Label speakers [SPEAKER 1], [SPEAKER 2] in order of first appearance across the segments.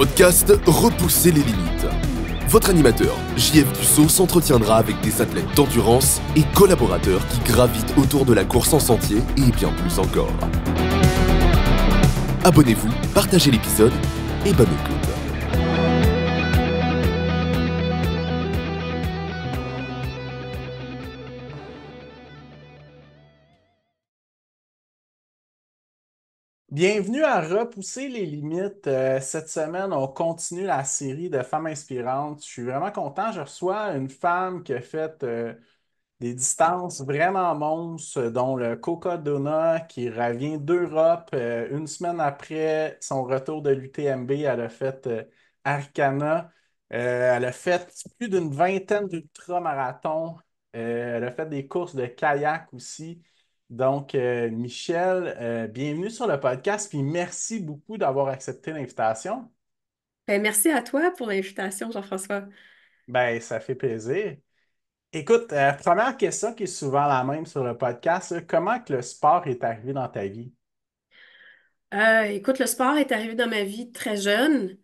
[SPEAKER 1] podcast Repousser les limites. Votre animateur, JF Dussault, s'entretiendra avec des athlètes d'endurance et collaborateurs qui gravitent autour de la course en sentier et bien plus encore. Abonnez-vous, partagez l'épisode et bonne écoute.
[SPEAKER 2] Bienvenue à Repousser les limites. Cette semaine, on continue la série de femmes inspirantes. Je suis vraiment content. Je reçois une femme qui a fait des distances vraiment monstres, dont le Cocodona, qui revient d'Europe. Une semaine après son retour de l'UTMB, elle a fait Arcana. Elle a fait plus d'une vingtaine d'ultramarathons. Elle a fait des courses de kayak aussi. Donc, Michel, bienvenue sur le podcast, puis merci beaucoup d'avoir accepté l'invitation.
[SPEAKER 3] Merci à toi pour l'invitation, Jean-François.
[SPEAKER 2] Ben, ça fait plaisir. Écoute, première question qui est souvent la même sur le podcast, là, comment que le sport est arrivé dans ta vie?
[SPEAKER 3] Écoute, le sport est arrivé dans ma vie très jeune.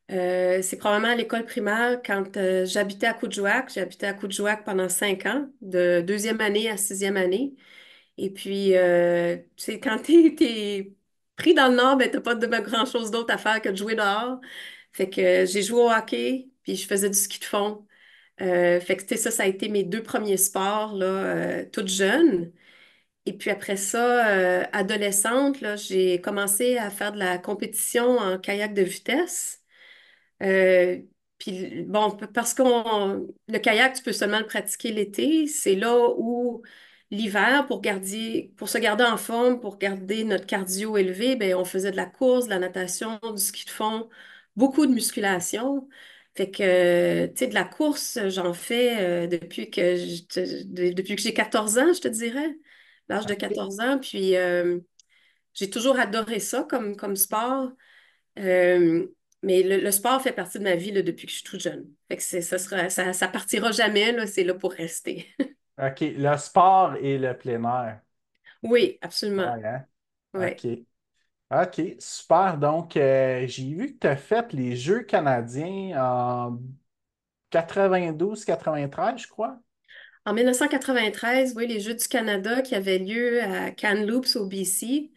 [SPEAKER 3] C'est probablement à l'école primaire quand j'habitais à Coudjouac. J'ai habité à Coudjouac pendant 5 ans, de deuxième année à sixième année. Et puis, tu sais, quand t'es pris dans le Nord, ben, t'as pas de grand-chose d'autre à faire que de jouer dehors. Fait que j'ai joué au hockey, puis je faisais du ski de fond. Fait que, tu sais, ça a été mes deux premiers sports, là, toute jeune. Et puis après ça, adolescente, là, j'ai commencé à faire de la compétition en kayak de vitesse. Euh, puis bon, parce qu'on le kayak, tu peux seulement le pratiquer l'été. C'est là où l'hiver, pour se garder en forme, pour garder notre cardio élevé, ben, on faisait de la course, de la natation, du ski de fond, beaucoup de musculation. Fait que, tu sais, de la course, j'en fais depuis que j'ai 14 ans, je te dirais, l'âge de
[SPEAKER 2] OK.
[SPEAKER 3] 14 ans. Puis j'ai toujours adoré ça comme sport. Euh, mais le sport fait partie de ma vie là, depuis que je suis toute jeune. Fait que ça partira jamais, là, c'est là pour rester.
[SPEAKER 2] OK, le sport et le plein air.
[SPEAKER 3] Oui, absolument.
[SPEAKER 2] Ouais, hein?
[SPEAKER 3] Ouais.
[SPEAKER 2] OK. OK, super. Donc, j'ai vu que tu as fait les Jeux canadiens en 92-93, je crois.
[SPEAKER 3] En 1993, oui, les Jeux du Canada qui avaient lieu à Kamloops au BC.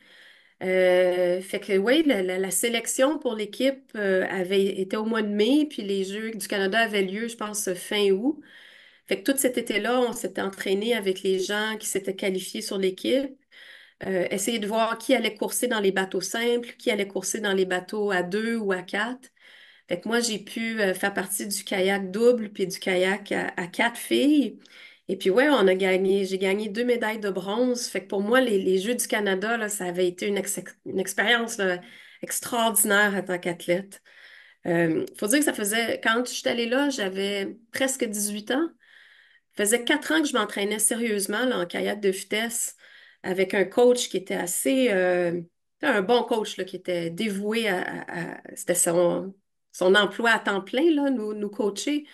[SPEAKER 3] Fait que oui, la sélection pour l'équipe avait été au mois de mai, puis les Jeux du Canada avaient lieu, je pense, fin août. Fait que tout cet été-là, on s'était entraîné avec les gens qui s'étaient qualifiés sur l'équipe. Essayer de voir qui allait courser dans les bateaux simples, qui allait courser dans les bateaux à deux ou à quatre. Fait que moi, j'ai pu faire partie du kayak double puis du kayak à quatre filles. Et puis ouais, j'ai gagné deux médailles de bronze. Fait que pour moi, les Jeux du Canada, là, ça avait été une expérience là, extraordinaire en tant qu'athlète. Faut dire que quand je suis allée là, j'avais presque 18 ans. Ça faisait 4 ans que je m'entraînais sérieusement là, en kayak de vitesse avec un coach qui était un bon coach là, qui était dévoué c'était son emploi à temps plein, là, nous coacher.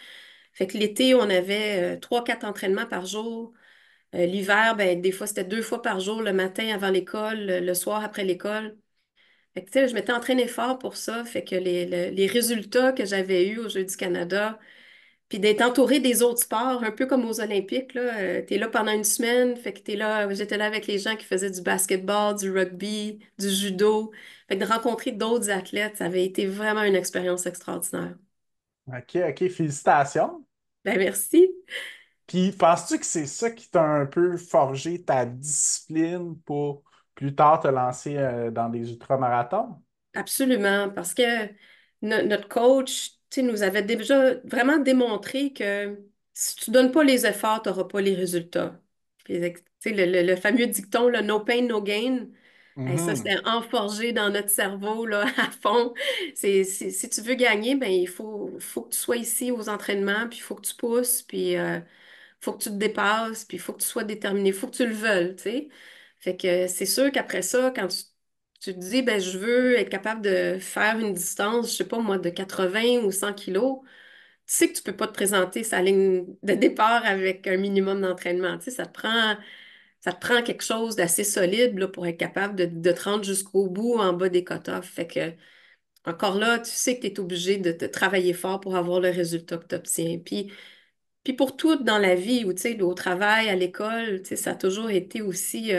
[SPEAKER 3] Fait que l'été, on avait 3, 4 entraînements par jour. L'hiver, ben, des fois, c'était 2 fois par jour, le matin avant l'école, le soir après l'école. Fait que, tu sais, je m'étais entraînée fort pour ça. Fait que les résultats que j'avais eus aux Jeux du Canada, puis d'être entouré des autres sports, un peu comme aux Olympiques, là, t'es là pendant une semaine, fait que j'étais là avec les gens qui faisaient du basketball, du rugby, du judo. Fait que de rencontrer d'autres athlètes, ça avait été vraiment une expérience extraordinaire.
[SPEAKER 2] OK, OK, félicitations.
[SPEAKER 3] Ben merci.
[SPEAKER 2] Puis, penses-tu que c'est ça qui t'a un peu forgé ta discipline pour plus tard te lancer dans des ultramarathons?
[SPEAKER 3] Absolument, parce que notre coach, tu sais, nous avait déjà vraiment démontré que si tu donnes pas les efforts, tu n'auras pas les résultats. Puis, tu sais, le fameux dicton, le no pain, no gain, ça,
[SPEAKER 2] Mhm.
[SPEAKER 3] c'était enforgé dans notre cerveau là, à fond. Si tu veux gagner, ben, faut que tu sois ici aux entraînements, puis il faut que tu pousses, puis faut que tu te dépasses, puis il faut que tu sois déterminé, il faut que tu le veuilles, tu sais. Fait que c'est sûr qu'après ça, quand tu te dis, ben, je veux être capable de faire une distance, je sais pas moi, de 80 ou 100 kilos, tu sais que tu peux pas te présenter sa ligne de départ avec un minimum d'entraînement. Tu sais, ça te prend quelque chose d'assez solide là, pour être capable de te rendre jusqu'au bout en bas des cutoffs. Fait que encore là, tu sais que tu es obligé de travailler fort pour avoir le résultat que tu obtiens. Puis pour tout dans la vie, ou tu sais, au travail, à l'école, tu sais, ça a toujours été aussi.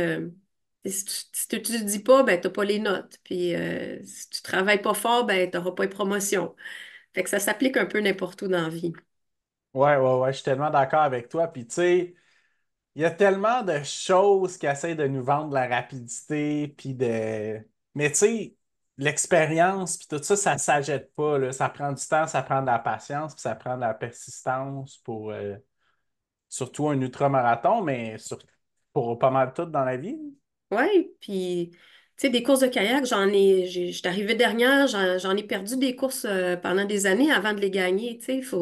[SPEAKER 3] Si tu n'étudies pas, ben, tu n'as pas les notes. Puis si tu travailles pas fort, ben, tu n'auras pas de promotion. Fait que ça s'applique un peu n'importe où dans la vie.
[SPEAKER 2] Ouais, ouais, ouais, je suis tellement d'accord avec toi. Puis tu sais, il y a tellement de choses qui essayent de nous vendre de la rapidité, puis de. Mais tu sais, l'expérience, puis tout ça, ça ne s'achète pas, là. Ça prend du temps, ça prend de la patience, puis ça prend de la persistance pour surtout un ultramarathon, mais pour pas mal tout dans la vie.
[SPEAKER 3] Oui, puis, tu sais, des courses de kayak, j'étais arrivée dernière, j'en ai perdu des courses pendant des années avant de les gagner, tu sais,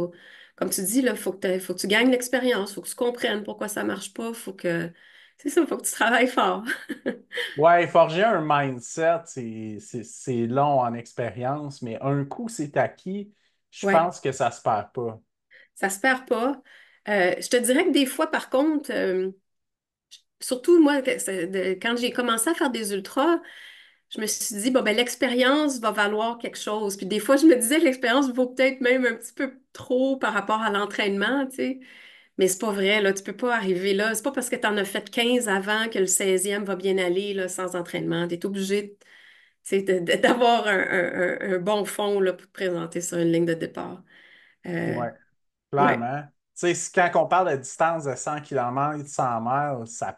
[SPEAKER 3] comme tu dis, là, faut que tu gagnes l'expérience, faut que tu comprennes pourquoi ça marche pas, c'est ça, faut que tu travailles fort.
[SPEAKER 2] Ouais, forger un mindset, c'est long en expérience, mais un coup c'est acquis, je
[SPEAKER 3] Ouais,
[SPEAKER 2] pense que ça se perd pas.
[SPEAKER 3] ça se perd pas. Je te dirais que des fois, par contre, surtout moi, quand j'ai commencé à faire des ultras, je me suis dit, bon, ben, l'expérience va valoir quelque chose. Puis des fois, je me disais que l'expérience vaut peut-être même un petit peu trop par rapport à l'entraînement, tu sais. Mais c'est pas vrai, là. Tu peux pas arriver là. C'est pas parce que tu en as fait 15 avant que le 16e va bien aller, là, sans entraînement. Tu es obligé, tu sais, d'avoir un bon fond, là, pour te présenter sur une ligne de départ. Euh,
[SPEAKER 2] Ouais,
[SPEAKER 3] ouais,
[SPEAKER 2] clairement. Tu sais, quand on parle de distance de 100 km, 100 miles, ça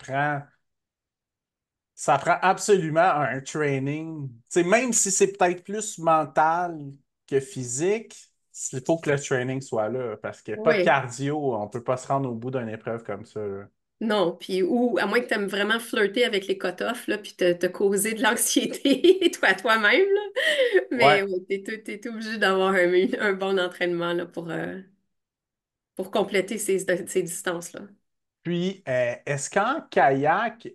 [SPEAKER 2] prend absolument un training. Tu sais, même si c'est peut-être plus mental que physique, il faut que le training soit là, parce que pas de
[SPEAKER 3] ouais.
[SPEAKER 2] cardio, on peut pas se rendre au bout d'une épreuve comme ça, là.
[SPEAKER 3] Non, puis ou à moins que tu aimes vraiment flirter avec les cut-offs, là, puis te causer de l'anxiété toi-même, là. Mais
[SPEAKER 2] Ouais.
[SPEAKER 3] ouais, t'es obligé d'avoir un bon entraînement là, pour compléter ces distances-là.
[SPEAKER 2] Puis, est-ce qu'en kayak,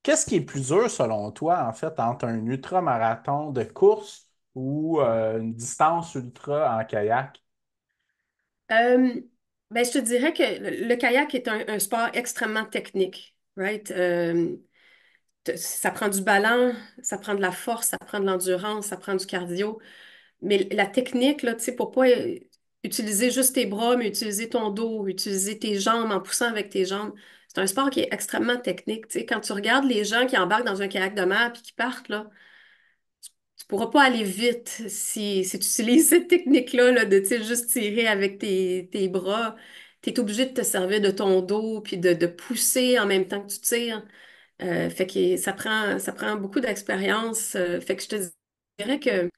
[SPEAKER 2] qu'est-ce qui est plus dur selon toi, en fait, entre un ultramarathon de course ou une distance ultra en kayak?
[SPEAKER 3] Euh, ben, je te dirais que le kayak est un sport extrêmement technique, right? Ça prend du ballon, ça prend de la force, ça prend de l'endurance, ça prend du cardio. Mais la technique, là, tu sais, pour pas utiliser juste tes bras, mais utiliser ton dos, utiliser tes jambes en poussant avec tes jambes, c'est un sport qui est extrêmement technique. Tu sais, quand tu regardes les gens qui embarquent dans un kayak de mer puis qui partent, là, tu pourras pas aller vite si tu utilises cette technique-là là, de tu sais, juste tirer avec tes bras. Tu es obligé de te servir de ton dos puis de pousser en même temps que tu tires. Fait que ça prend beaucoup d'expérience. Fait que je te dirais que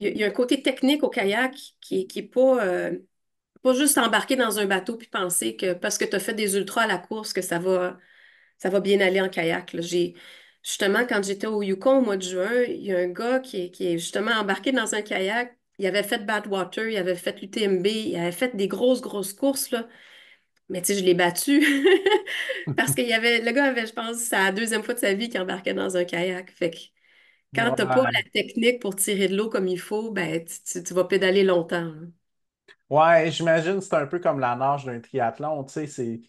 [SPEAKER 3] il y a un côté technique au kayak qui est pas juste embarquer dans un bateau puis penser que parce que tu as fait des ultras à la course que ça va bien aller en kayak, là. Justement, quand j'étais au Yukon au mois de juin, il y a un gars qui est justement embarqué dans un kayak. Il avait fait Badwater, il avait fait l'UTMB, il avait fait des grosses, grosses courses, là. Mais tu sais, je l'ai battu. Parce le gars avait, je pense, sa deuxième fois de sa vie qu'il embarquait dans un kayak. Fait que quand t'as pas
[SPEAKER 2] Ouais.
[SPEAKER 3] la technique pour tirer de l'eau comme il faut, ben tu vas pédaler longtemps, hein.
[SPEAKER 2] Ouais, j'imagine que c'est un peu comme la nage d'un triathlon, tu sais,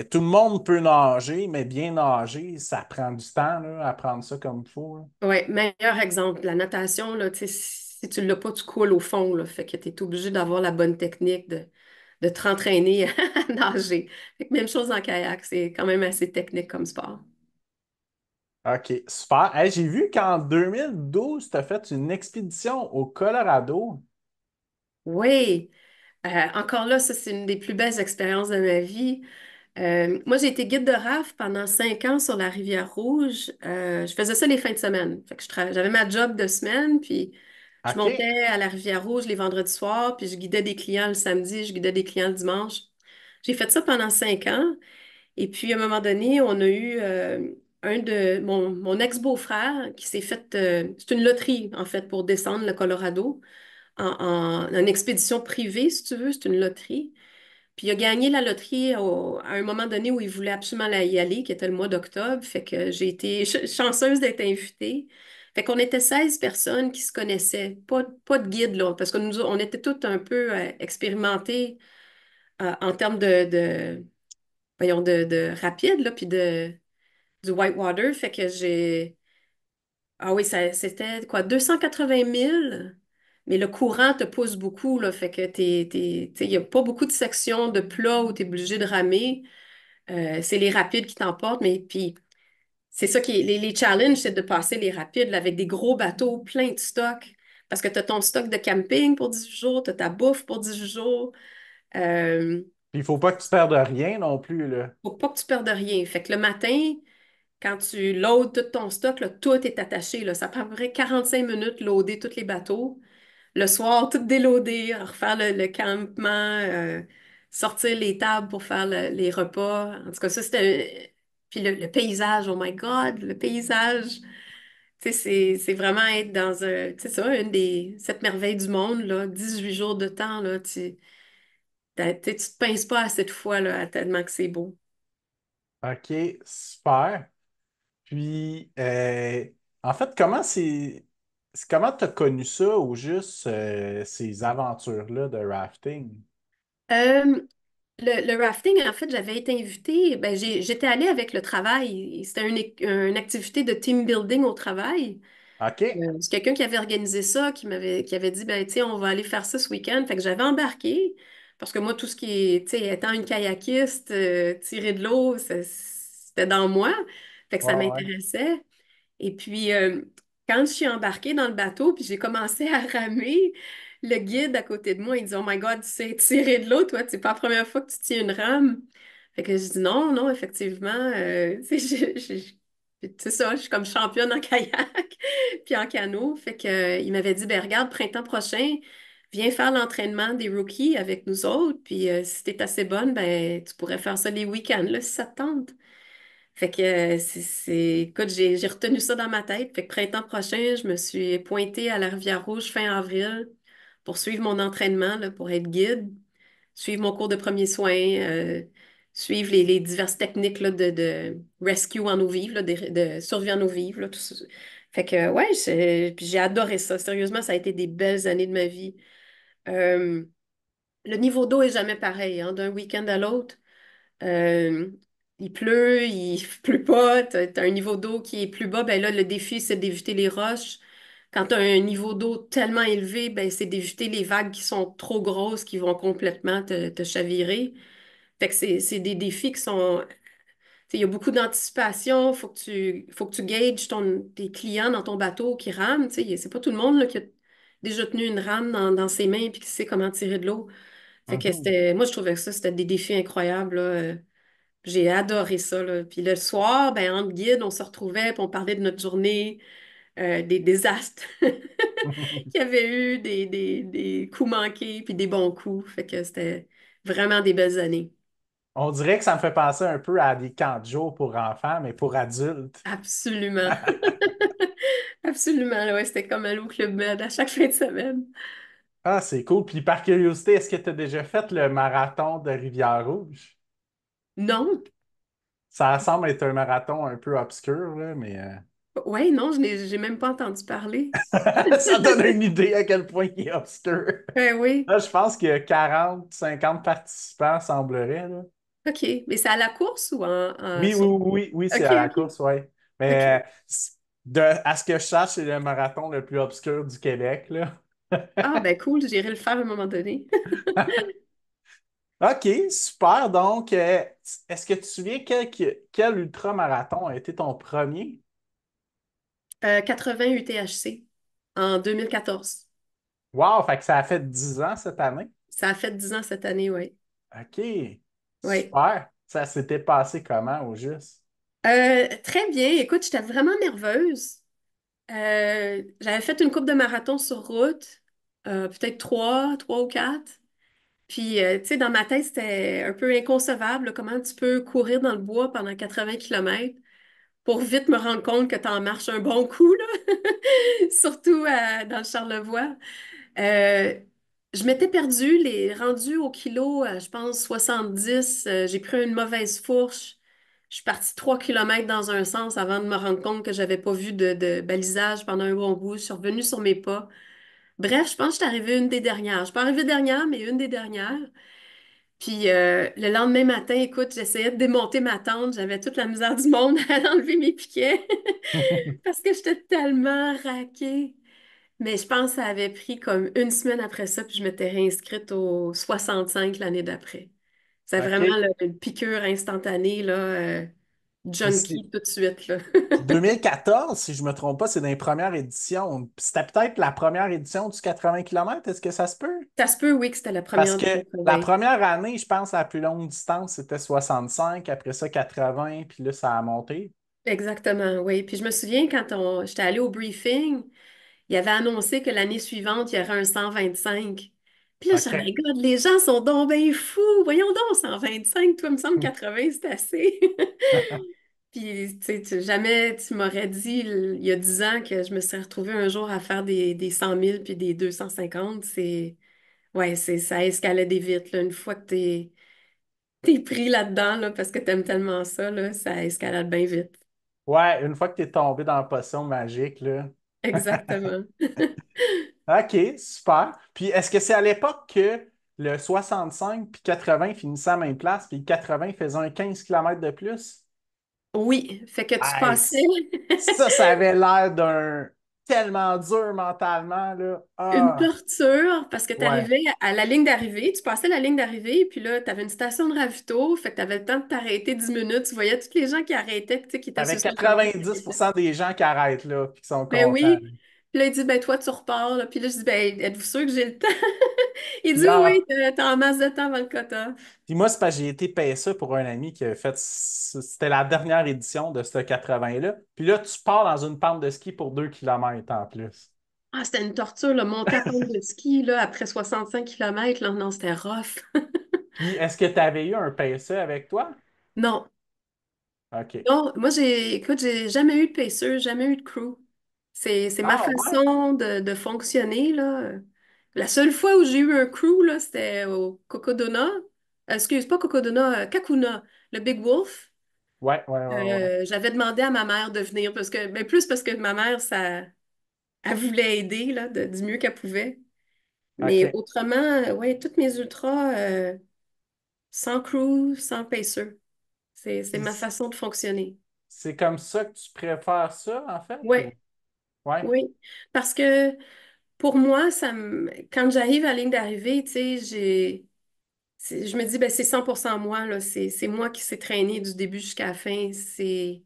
[SPEAKER 2] tout le monde peut nager, mais bien nager, ça prend du temps, là, à prendre ça comme il faut, là.
[SPEAKER 3] Ouais, meilleur exemple, la natation, là, tu sais, si tu l'as pas, tu coules au fond, là. Fait que tu es obligé d'avoir la bonne technique de te rentraîner à nager. Fait que même chose en kayak, c'est quand même assez technique comme sport.
[SPEAKER 2] OK, super. Hey, j'ai vu qu'en 2012, tu as fait une expédition au Colorado.
[SPEAKER 3] Oui, encore là, ça, c'est une des plus belles expériences de ma vie. Moi, j'ai été guide de rafte pendant 5 ans sur la rivière Rouge. Je faisais ça les fins de semaine. Fait que j'avais ma job de semaine, puis je
[SPEAKER 2] OK.
[SPEAKER 3] montais à la rivière Rouge les vendredis soirs, puis je guidais des clients le samedi, je guidais des clients le dimanche. J'ai fait ça pendant 5 ans. Et puis, à un moment donné, on a eu un de mon ex-beau-frère qui s'est fait. C'est une loterie, en fait, pour descendre le Colorado en expédition privée, si tu veux. C'est une loterie. Puis il a gagné la loterie à un moment donné où il voulait absolument y aller, qui était le mois d'octobre. Fait que j'ai été chanceuse d'être invitée. Fait qu'on était 16 personnes qui se connaissaient. Pas de guide, là, parce que on était toutes un peu expérimentées en termes voyons, de rapide, là, puis du whitewater. Fait que Ah oui, c'était quoi, 280 000. Mais le courant te pousse beaucoup, là, fait que tu sais, il n'y a pas beaucoup de sections de plat où tu es obligé de ramer. C'est les rapides qui t'emportent, mais puis c'est ça qui est, les challenges, c'est de passer les rapides là, avec des gros bateaux pleins de stock. Parce que tu as ton stock de camping pour 18 jours, tu as ta bouffe pour 18 jours. Euh,
[SPEAKER 2] Puis il faut pas que tu perdes rien non plus, là.
[SPEAKER 3] Faut pas que tu perdes rien. Fait que le matin, quand tu loads tout ton stock, là, tout est attaché. Là. Ça prend à peu près 45 minutes loader tous les bateaux. Le soir, tout déloader, refaire le campement, sortir les tables pour faire les repas. En tout cas, ça, c'était... Puis le paysage, oh my God, le paysage. Tu sais, c'est vraiment être dans un... Tu sais ça, une des 7 merveilles du monde, là, 18 jours de temps, là, tu te pinces pas assez de fois, là, tellement que c'est beau.
[SPEAKER 2] OK, super. Puis, en fait, comment tu as connu ça ou juste ces aventures-là de rafting?
[SPEAKER 3] Euh, le rafting, en fait, j'avais été invitée, ben, j'étais allée avec le travail. C'était une activité de team building au travail.
[SPEAKER 2] OK.
[SPEAKER 3] C'est quelqu'un qui avait organisé ça, qui avait dit, ben, tiens, on va aller faire ça ce week-end. Fait que j'avais embarqué, parce que moi, tout ce qui est, tu sais, étant une kayakiste, tirer de l'eau, c'était dans moi. Fait que
[SPEAKER 2] Ouais,
[SPEAKER 3] ça
[SPEAKER 2] ouais.
[SPEAKER 3] m'intéressait. Et puis, quand je suis embarquée dans le bateau, puis j'ai commencé à ramer, le guide à côté de moi, il dit, Oh my God, tu sais tirer de l'eau, toi, c'est pas la première fois que tu tiens une rame. Fait que je dis, non, non, effectivement, tu sais, c'est ça, je suis comme championne en kayak, puis en canot. Fait que, il m'avait dit, ben regarde, printemps prochain, viens faire l'entraînement des rookies avec nous autres, puis si t'es assez bonne, ben tu pourrais faire ça les week-ends, là, si ça te tente. Fait que écoute, j'ai retenu ça dans ma tête. Fait que printemps prochain, je me suis pointée à la Rivière-Rouge fin avril pour suivre mon entraînement, là, pour être guide, suivre mon cours de premiers soins, suivre les diverses techniques là, de rescue en eau vive, là, de survie en eau vive, là, tout ça. Fait que ouais, puis j'ai adoré ça. Sérieusement, ça a été des belles années de ma vie. Euh, le niveau d'eau est jamais pareil, hein, d'un week-end à l'autre. Euh, il pleut, il pleut pas, t'as un niveau d'eau qui est plus bas, ben là, le défi, c'est d'éviter les roches. Quand tu as un niveau d'eau tellement élevé, ben c'est d'éviter les vagues qui sont trop grosses, qui vont complètement te chavirer. Fait que c'est des défis qui sont... tu sais, il y a beaucoup d'anticipation, faut que tu gages tes clients dans ton bateau qui rament. Tu sais, c'est pas tout le monde là, qui a déjà tenu une rame dans ses mains et qui sait comment tirer de l'eau. Fait que
[SPEAKER 2] Mhm.
[SPEAKER 3] moi, je trouvais que ça, c'était des défis incroyables, là. J'ai adoré ça, là. Puis le soir, ben, entre guides, on se retrouvait, puis on parlait de notre journée, des désastres qu'il y avait eu, des coups manqués, puis des bons coups. Fait que c'était vraiment des belles années.
[SPEAKER 2] On dirait que ça me fait penser un peu à des camps de jour pour enfants, mais pour adultes.
[SPEAKER 3] Absolument. Absolument, là, ouais, c'était comme aller au Club Med à chaque fin de semaine.
[SPEAKER 2] Ah, c'est cool. Puis par curiosité, est-ce que tu as déjà fait le marathon de Rivière-Rouge?
[SPEAKER 3] Non,
[SPEAKER 2] Ça semble être un marathon un peu obscur, là, mais
[SPEAKER 3] ouais, non, j'ai même pas entendu parler.
[SPEAKER 2] ça donne une idée à quel point il est obscur.
[SPEAKER 3] Oui,
[SPEAKER 2] Là, je pense qu'il y a 40, 50 participants, semblerait, là.
[SPEAKER 3] OK. Mais c'est à la course ou
[SPEAKER 2] Oui, oui, oui, oui, oui, c'est
[SPEAKER 3] OK,
[SPEAKER 2] à la
[SPEAKER 3] OK,
[SPEAKER 2] course, oui. Mais
[SPEAKER 3] OK.
[SPEAKER 2] à ce que je sache, c'est le marathon le plus obscur du Québec, là.
[SPEAKER 3] Ah, ben cool, j'irai le faire à un moment donné.
[SPEAKER 2] OK, super. Donc, est-ce que tu te souviens quel ultramarathon a été ton premier?
[SPEAKER 3] 80 UTHC en 2014.
[SPEAKER 2] Wow, fait que ça a fait 10 ans cette année.
[SPEAKER 3] Ça a fait 10 ans cette année, oui.
[SPEAKER 2] OK,
[SPEAKER 3] Oui.
[SPEAKER 2] super. Ça s'était passé comment au juste?
[SPEAKER 3] Très bien. Écoute, j'étais vraiment nerveuse. J'avais fait une coupe de marathon sur route, peut-être trois ou quatre. Puis, tu sais, dans ma tête, c'était un peu inconcevable, là, comment tu peux courir dans le bois pendant 80 kilomètres pour vite me rendre compte que tu en marches un bon coup, là. Surtout dans le Charlevoix. Euh, je m'étais perdue, rendus au kilo, je pense 70. J'ai pris une mauvaise fourche. Je suis partie 3 kilomètres dans un sens avant de me rendre compte que j'avais pas vu de balisage pendant un bon bout. Je suis revenue sur mes pas. Bref, je pense que je suis arrivée une des dernières. Je suis pas arrivée dernière, mais une des dernières. Puis le lendemain matin, écoute, j'essayais de démonter ma tente. J'avais toute la misère du monde à enlever mes piquets parce que j'étais tellement raquée. Mais je pense que ça avait pris comme une semaine après ça, puis je m'étais réinscrite au 65 l'année d'après. C'est vraiment
[SPEAKER 2] OK.
[SPEAKER 3] là, une piqûre instantanée, là,
[SPEAKER 2] Puis c'est-
[SPEAKER 3] junkie tout de suite, là.
[SPEAKER 2] Puis 2014, si je me trompe pas, c'est dans les premières éditions. Puis c'était peut-être la première édition du 80 km, est-ce que ça se peut?
[SPEAKER 3] Ça se peut, oui, que c'était la
[SPEAKER 2] Parce
[SPEAKER 3] première
[SPEAKER 2] que
[SPEAKER 3] du
[SPEAKER 2] la
[SPEAKER 3] 80.
[SPEAKER 2] première année, je pense, la plus longue distance, c'était 65, après ça 80, puis là, ça a monté.
[SPEAKER 3] Exactement, oui. Puis je me souviens quand j'étais allée au briefing, il avait annoncé que l'année suivante, il y aurait un 125. Puis là, je disais,
[SPEAKER 2] OK.
[SPEAKER 3] my God, les gens sont donc bien fous. Voyons donc, 125, toi, il me semble 80, c'est assez. Puis, tu sais, jamais tu m'aurais dit il y a 10 ans que je me serais retrouvée un jour à faire des 100 000 puis des 250. Ouais, ça escaladait vite, là. Une fois que t'es pris là-dedans, là, parce que t'aimes tellement ça, là, ça escalade bien vite.
[SPEAKER 2] Ouais, une fois que tu es tombé dans la potion magique, là.
[SPEAKER 3] Exactement.
[SPEAKER 2] OK, super. Puis est-ce que c'est à l'époque que le 65 puis 80 finissaient à la même place, puis le 80 faisait un 15 km de plus?
[SPEAKER 3] Oui, fait que tu
[SPEAKER 2] Hey,
[SPEAKER 3] passais
[SPEAKER 2] ça avait l'air d'un tellement dur mentalement, là.
[SPEAKER 3] une
[SPEAKER 2] Ah,
[SPEAKER 3] torture parce que tu
[SPEAKER 2] ouais.
[SPEAKER 3] arrivais à la ligne d'arrivée, tu passais la ligne d'arrivée, puis là, tu avais une station de ravito, fait que tu avais le temps de t'arrêter 10 minutes. Tu voyais tous les gens qui arrêtaient, tu sais, qui étaient sur
[SPEAKER 2] Avec
[SPEAKER 3] le 180 qui arrêtaient.
[SPEAKER 2] 90% des gens qui arrêtent là, puis qui sont
[SPEAKER 3] Ben
[SPEAKER 2] contents.
[SPEAKER 3] oui. Puis là, il dit, ben toi, tu repars. Là. Puis là, je dis, ben êtes-vous sûr que j'ai le temps? Il dit,
[SPEAKER 2] Puis,
[SPEAKER 3] oui,
[SPEAKER 2] ah,
[SPEAKER 3] oui, t'as en masse de temps avant le quota.
[SPEAKER 2] puis moi, c'est parce que j'ai été payer ça pour un ami qui a fait. C'était la dernière édition de ce 80-là. Puis là, tu pars dans une pente de ski pour 2 kilomètres en plus.
[SPEAKER 3] Ah, c'était une torture, là, monter à pente de ski, là, après 65 kilomètres là, non, c'était rough.
[SPEAKER 2] Puis, est-ce que tu avais eu un PSE avec toi?
[SPEAKER 3] Non,
[SPEAKER 2] OK.
[SPEAKER 3] non, moi, écoute, j'ai jamais eu de pacer, jamais eu de crew. C'est ma
[SPEAKER 2] Ah, ouais?
[SPEAKER 3] façon de fonctionner, là. La seule fois où j'ai eu un crew, là, c'était au Cocodona. Excuse, pas Cocodona, Kakuna, le Big Wolf.
[SPEAKER 2] Ouais, ouais, ouais, ouais.
[SPEAKER 3] J'avais demandé à ma mère de venir parce que, ben plus parce que ma mère, elle voulait aider là, du mieux qu'elle pouvait. Mais
[SPEAKER 2] OK.
[SPEAKER 3] autrement, ouais, toutes mes ultras, sans crew, sans pacer. C'est ma
[SPEAKER 2] Puis,
[SPEAKER 3] façon de fonctionner.
[SPEAKER 2] c'est comme ça que tu préfères ça, en fait? Ou...
[SPEAKER 3] Ouais,
[SPEAKER 2] Ouais.
[SPEAKER 3] oui. Parce que pour moi, quand j'arrive à la ligne d'arrivée, tu sais, je me dis, ben, c'est 100% moi, là. C'est moi qui s'est traîné du début jusqu'à la fin. Tu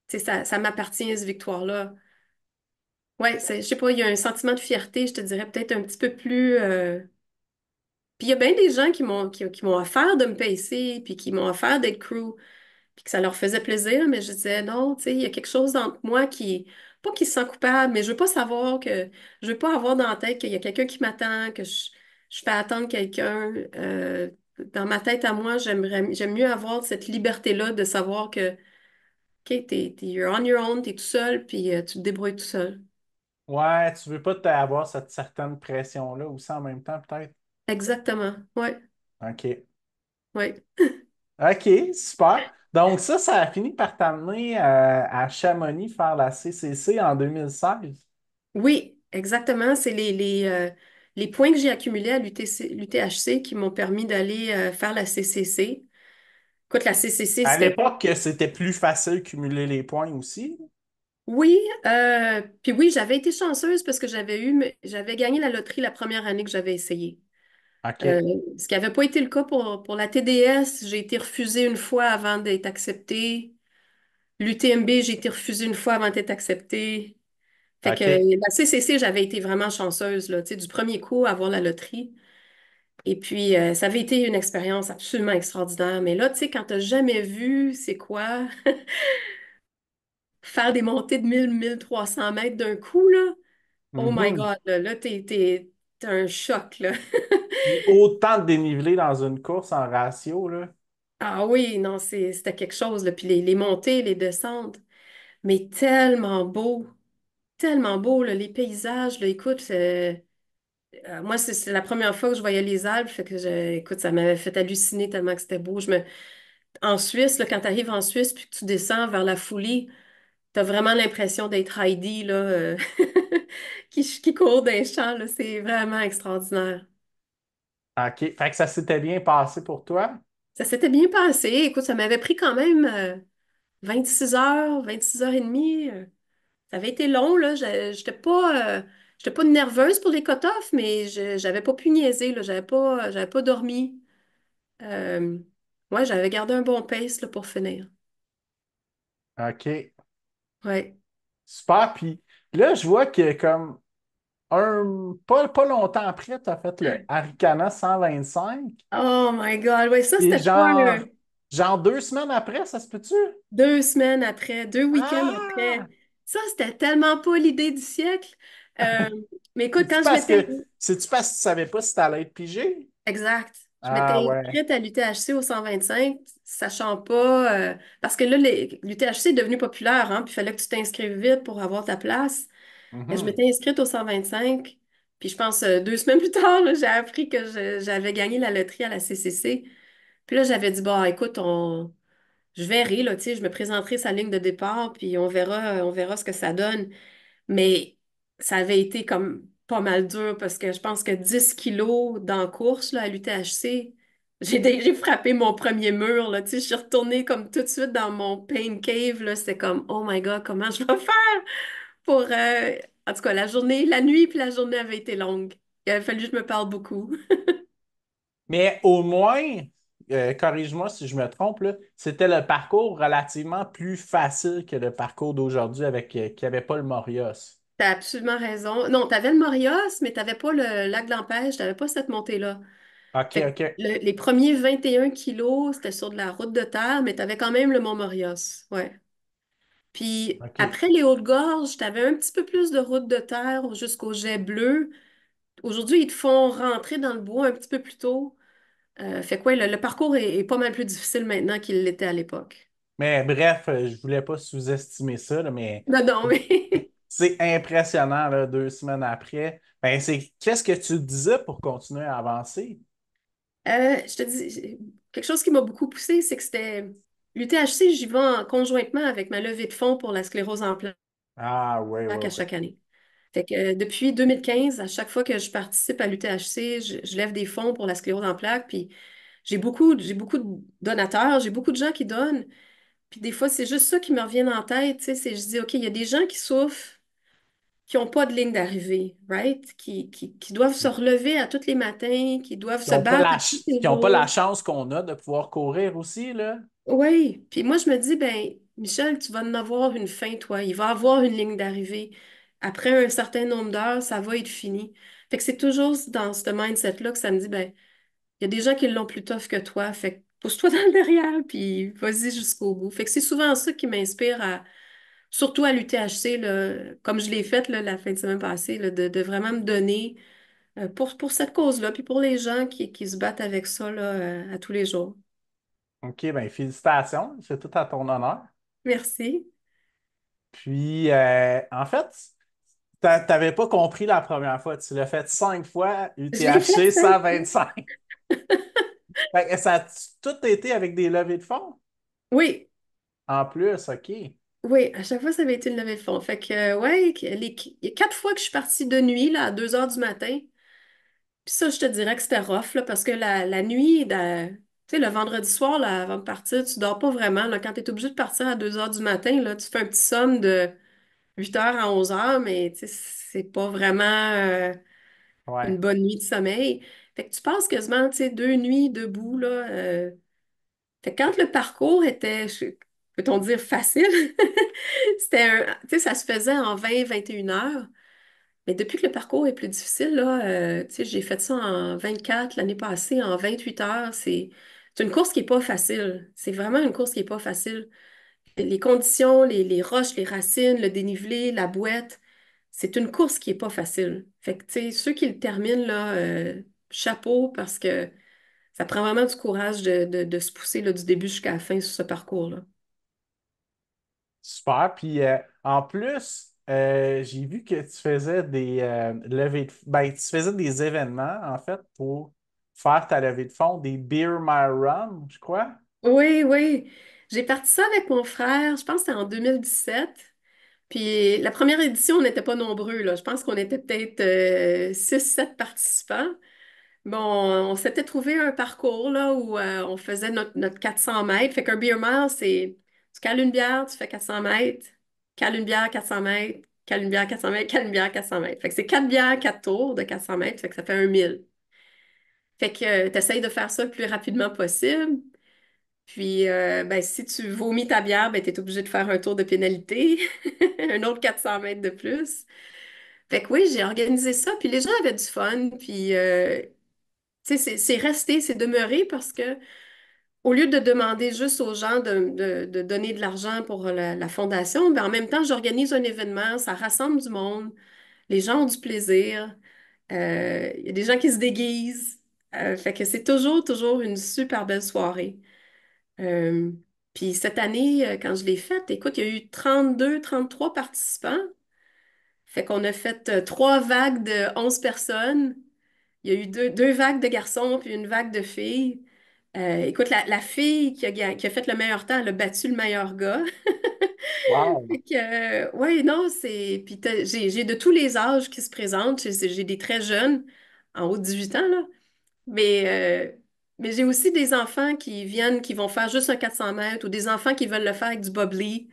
[SPEAKER 3] sais, ça m'appartient, cette victoire-là. Ouais, je sais pas, il y a un sentiment de fierté, je te dirais peut-être un petit peu plus. Puis il y a bien des gens qui m'ont offert de me pacer, puis qui m'ont offert d'être crew, puis que ça leur faisait plaisir, mais je disais non, tu sais, il y a quelque chose entre moi pas qui se sent coupable, mais je veux pas savoir je veux pas avoir dans la tête qu'il y a quelqu'un qui m'attend, je fais attendre quelqu'un. Dans ma tête à moi, j'aime mieux avoir cette liberté-là de savoir que, OK, you're on your own, t'es tout seul, puis tu te débrouilles tout seul.
[SPEAKER 2] Ouais, tu veux pas avoir cette certaine pression-là aussi en même temps, peut-être?
[SPEAKER 3] Exactement. Ouais,
[SPEAKER 2] OK.
[SPEAKER 3] ouais.
[SPEAKER 2] OK, super. Donc ça a fini par t'amener à Chamonix faire la CCC en 2016.
[SPEAKER 3] Oui, exactement. C'est les points que j'ai accumulés à l'UTHC qui m'ont permis d'aller faire la CCC. Écoute, la CCC,
[SPEAKER 2] À
[SPEAKER 3] c'était...
[SPEAKER 2] l'époque, c'était plus facile de cumuler les points aussi.
[SPEAKER 3] Oui, puis oui, j'avais été chanceuse parce que j'avais gagné la loterie la première année que j'avais essayé. Euh,
[SPEAKER 2] OK,
[SPEAKER 3] Ce qui n'avait pas été le cas pour la TDS. J'ai été refusée une fois avant d'être acceptée. L'UTMB, j'ai été refusée une fois avant d'être acceptée. Fait que
[SPEAKER 2] OK.
[SPEAKER 3] la CCC, j'avais été vraiment chanceuse, là, tu sais, du premier coup à avoir la loterie. Et puis, ça avait été une expérience absolument extraordinaire. Mais là, tu sais, quand tu n'as jamais vu, c'est quoi, faire des montées de 1 300 mètres d'un coup, là, oh my
[SPEAKER 2] Mhm.
[SPEAKER 3] God, là, t'as un choc, là.
[SPEAKER 2] Puis autant de dénivelé dans une course en ratio, là.
[SPEAKER 3] Ah oui, non, c'était quelque chose, là. Puis les montées, les descentes, mais tellement beau, là, les paysages, là, écoute, moi, c'est la première fois que je voyais les Alpes, fait que, écoute, ça m'avait fait halluciner tellement que c'était beau. En Suisse, là, quand tu arrives en Suisse puis que tu descends vers la foulée, tu as vraiment l'impression d'être Heidi là, qui court dans les champs. Là. C'est vraiment extraordinaire.
[SPEAKER 2] OK. Fait que ça s'était bien passé pour toi?
[SPEAKER 3] Ça s'était bien passé. Écoute, ça m'avait pris quand même 26 heures et demie. Ça avait été long, là. J'étais pas nerveuse pour les cut-offs, mais j'avais pas pu niaiser, là. J'avais pas dormi. Euh, ouais, j'avais gardé un bon pace, là, pour finir.
[SPEAKER 2] OK.
[SPEAKER 3] Ouais.
[SPEAKER 2] Super. Puis là, je vois que comme pas longtemps après, tu as fait le Arikana 125.
[SPEAKER 3] Oh my God. Ouais, ça,
[SPEAKER 2] Et
[SPEAKER 3] c'était pas
[SPEAKER 2] genre 2 semaines après, ça se peut-tu?
[SPEAKER 3] 2 semaines après, 2 week-ends après.
[SPEAKER 2] Ah!
[SPEAKER 3] Ça, c'était tellement pas l'idée du siècle. Euh, mais écoute,
[SPEAKER 2] C'est-tu parce que c'est-tu parce que tu savais pas si t'allais être pigé?
[SPEAKER 3] exact. Je m'étais
[SPEAKER 2] Ah ouais.
[SPEAKER 3] inscrite à l'UTHC au 125, sachant pas. Parce que là, l'UTHC est devenu populaire, hein, puis il fallait que tu t'inscrives vite pour avoir ta place. Et je
[SPEAKER 2] Mhm.
[SPEAKER 3] m'étais inscrite au 125, puis je pense 2 semaines plus tard, là, j'ai appris que j'avais gagné la loterie à la CCC. Puis là, j'avais dit, bon, écoute, je verrai, là, tu sais, je me présenterai sa ligne de départ, puis on verra ce que ça donne. Mais ça avait été comme pas mal dur parce que je pense que 10 kilos dans la course là, à l'UTHC, j'ai frappé mon premier mur. Là, tu sais, je suis retournée comme tout de suite dans mon pain cave. Là, c'était comme, oh my God, comment je vais faire pour... En tout cas, la nuit puis la journée avait été longue. Il avait fallu que je me parle beaucoup.
[SPEAKER 2] Mais au moins, corrige-moi si je me trompe, là, c'était le parcours relativement plus facile que le parcours d'aujourd'hui avec qui avait pas le Morios.
[SPEAKER 3] T'as absolument raison. Non, t'avais le Morios, mais t'avais pas le lac d'Empêche, t'avais pas cette montée-là.
[SPEAKER 2] OK,
[SPEAKER 3] Fait que
[SPEAKER 2] OK,
[SPEAKER 3] les premiers 21 kilos, c'était sur de la route de terre, mais tu avais quand même le Mont Morios. Ouais. Puis
[SPEAKER 2] OK.
[SPEAKER 3] après les Hautes-Gorges, tu avais un petit peu plus de route de terre jusqu'au Jet Bleu. Aujourd'hui, ils te font rentrer dans le bois un petit peu plus tôt. Fait que ouais, le parcours est pas mal plus difficile maintenant qu'il l'était à l'époque.
[SPEAKER 2] Mais bref, je voulais pas sous-estimer ça, là, mais
[SPEAKER 3] Non, non, mais
[SPEAKER 2] c'est impressionnant, là, 2 semaines après. Ben, qu'est-ce que tu disais pour continuer à avancer?
[SPEAKER 3] je te dis, quelque chose qui m'a beaucoup poussé, c'est que c'était l'UTHC, j'y vais conjointement avec ma levée de fonds pour la sclérose en plaques
[SPEAKER 2] Ah, ouais, ouais,
[SPEAKER 3] à
[SPEAKER 2] ouais.
[SPEAKER 3] chaque année. Fait que depuis 2015, à chaque fois que je participe à l'UTHC, je lève des fonds pour la sclérose en plaques, puis j'ai beaucoup de donateurs, j'ai beaucoup de gens qui donnent, puis des fois, c'est juste ça qui me revient en tête, tu sais, je dis, OK, il y a des gens qui souffrent, qui n'ont pas de ligne d'arrivée, right? Qui doivent se relever à tous les matins, qui doivent
[SPEAKER 2] Qui
[SPEAKER 3] se
[SPEAKER 2] n'ont pas
[SPEAKER 3] battre à tous les
[SPEAKER 2] qui ont pas la
[SPEAKER 3] jours.
[SPEAKER 2] chance qu'on a de pouvoir courir aussi, là.
[SPEAKER 3] Oui, puis moi, je me dis, ben, Michel, tu vas en avoir une fin, toi. Il va avoir une ligne d'arrivée. Après un certain nombre d'heures, ça va être fini. Fait que c'est toujours dans ce mindset-là que ça me dit, ben, il y a des gens qui l'ont plus tough que toi. Fait que pousse-toi dans le derrière, puis vas-y jusqu'au bout. Fait que c'est souvent ça qui m'inspire surtout à l'UTHC, là, comme je l'ai fait là, la fin de semaine passée, là, de vraiment me donner pour cette cause-là, puis pour les gens qui se battent avec ça là, à tous les jours.
[SPEAKER 2] OK, ben félicitations, c'est tout à ton honneur.
[SPEAKER 3] Merci.
[SPEAKER 2] Puis, en fait, t'avais pas compris la première fois. Tu l'as fait 5 fois,
[SPEAKER 3] Je l'ai fait
[SPEAKER 2] UTHC
[SPEAKER 3] 5 fois.
[SPEAKER 2] 125. Fait que ça a tout été avec des levées de fonds?
[SPEAKER 3] Oui,
[SPEAKER 2] En plus, OK.
[SPEAKER 3] oui, à chaque fois, ça avait été une levée de fonds. Fait que, ouais, il y a 4 fois que je suis partie de nuit, là, à 2 heures du matin. Puis ça, je te dirais que c'était rough, là, parce que la nuit, tu sais, le vendredi soir, là, avant de partir, tu dors pas vraiment, là. Quand tu es obligé de partir à 2 heures du matin, là, tu fais un petit somme de 8 heures à 11 heures, mais tu sais, c'est pas vraiment une
[SPEAKER 2] Ouais.
[SPEAKER 3] bonne nuit de sommeil. Fait que tu passes quasiment, tu sais, 2 nuits debout, là. Fait que quand le parcours était, peut-on dire, facile, tu sais, ça se faisait en 20 21 heures. Mais depuis que le parcours est plus difficile, là, tu sais, j'ai fait ça en 24 l'année passée, en 28 heures. C'est une course qui n'est pas facile. C'est vraiment une course qui n'est pas facile. Les conditions, les roches, les racines, le dénivelé, la boîte, c'est une course qui n'est pas facile. Fait que, tu sais, ceux qui le terminent, là, chapeau, parce que ça prend vraiment du courage de se pousser là, du début jusqu'à la fin sur ce parcours-là.
[SPEAKER 2] Super. Puis, en plus, j'ai vu que tu faisais des levées de ben, tu faisais des événements, en fait, pour faire ta levée de fonds, des Beer My Run, je crois.
[SPEAKER 3] Oui, oui. J'ai parti ça avec mon frère, je pense que c'était en 2017. Puis la première édition, on n'était pas nombreux, là. Je pense qu'on était peut-être 6, 7 participants. Bon, on s'était trouvé un parcours là, où on faisait notre 400 mètres. Fait qu'un beer mile, c'est tu cales une bière, tu fais 400 mètres, cales une bière, 400 mètres, cales une bière, 400 mètres, cales une bière, 400 mètres. Fait que c'est 4 bières, 4 tours de 400 mètres, fait que ça fait un 1000. Fait que tu essayes de faire ça le plus rapidement possible. Puis, ben, si tu vomis ta bière, ben, tu es obligé de faire un tour de pénalité, un autre 400 mètres de plus. Fait que oui, j'ai organisé ça, puis les gens avaient du fun, puis tu sais, c'est resté, c'est demeuré parce que au lieu de demander juste aux gens de donner de l'argent pour la fondation, ben, en même temps, j'organise un événement, ça rassemble du monde, les gens ont du plaisir, il y a des gens qui se déguisent, fait que c'est toujours une super belle soirée. Euh, Puis cette année, quand je l'ai faite, écoute, il y a eu 32, 33 participants. Fait qu'on a fait 3 vagues de 11 personnes. Il y a eu deux vagues de garçons puis une vague de filles. Écoute, la fille qui a fait le meilleur temps, elle a battu le meilleur gars.
[SPEAKER 2] Wow!
[SPEAKER 3] Fait que, ouais, non, c'est. Puis j'ai de tous les âges qui se présentent. J'ai des très jeunes, en haut de 18 ans, là. Mais, mais j'ai aussi des enfants qui viennent, qui vont faire juste un 400 mètres ou des enfants qui veulent le faire avec du bubbly.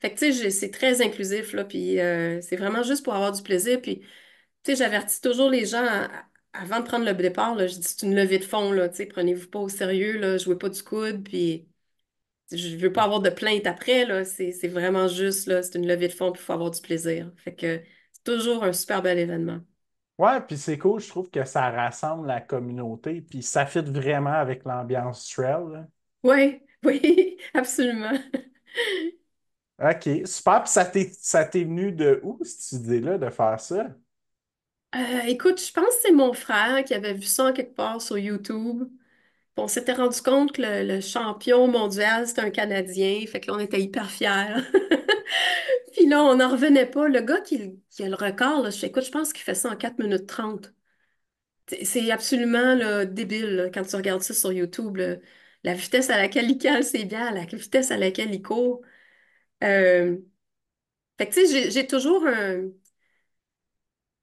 [SPEAKER 3] Fait que, tu sais, c'est très inclusif, là. Puis c'est vraiment juste pour avoir du plaisir. Puis, tu sais, j'avertis toujours les gens avant de prendre le départ, là, je dis c'est une levée de fond, là. Tu sais, prenez-vous pas au sérieux, là. Jouez pas du coude. Puis, je veux pas avoir de plainte après, là. C'est vraiment juste, là. C'est une levée de fond, puis il faut avoir du plaisir. Fait que c'est toujours un super bel événement.
[SPEAKER 2] Ouais, puis c'est cool, je trouve que ça rassemble la communauté, puis ça fit vraiment avec l'ambiance trail, là.
[SPEAKER 3] Oui, oui, absolument.
[SPEAKER 2] OK, super. Puis ça t'est venu de où, cette idée-là, de faire ça?
[SPEAKER 3] Écoute, je pense que c'est mon frère qui avait vu ça en quelque part sur YouTube. On s'était rendu compte que le champion mondial, c'était un Canadien. Fait que là, on était hyper fiers. Puis là, on n'en revenait pas. Le gars qui a le record, là, écoute, je pense qu'il fait ça en 4 minutes 30. C'est absolument là, débile là, quand tu regardes ça sur YouTube, là. La vitesse à laquelle il cale ses bières, la vitesse à laquelle il court. Euh, Fait que tu sais, j'ai toujours un.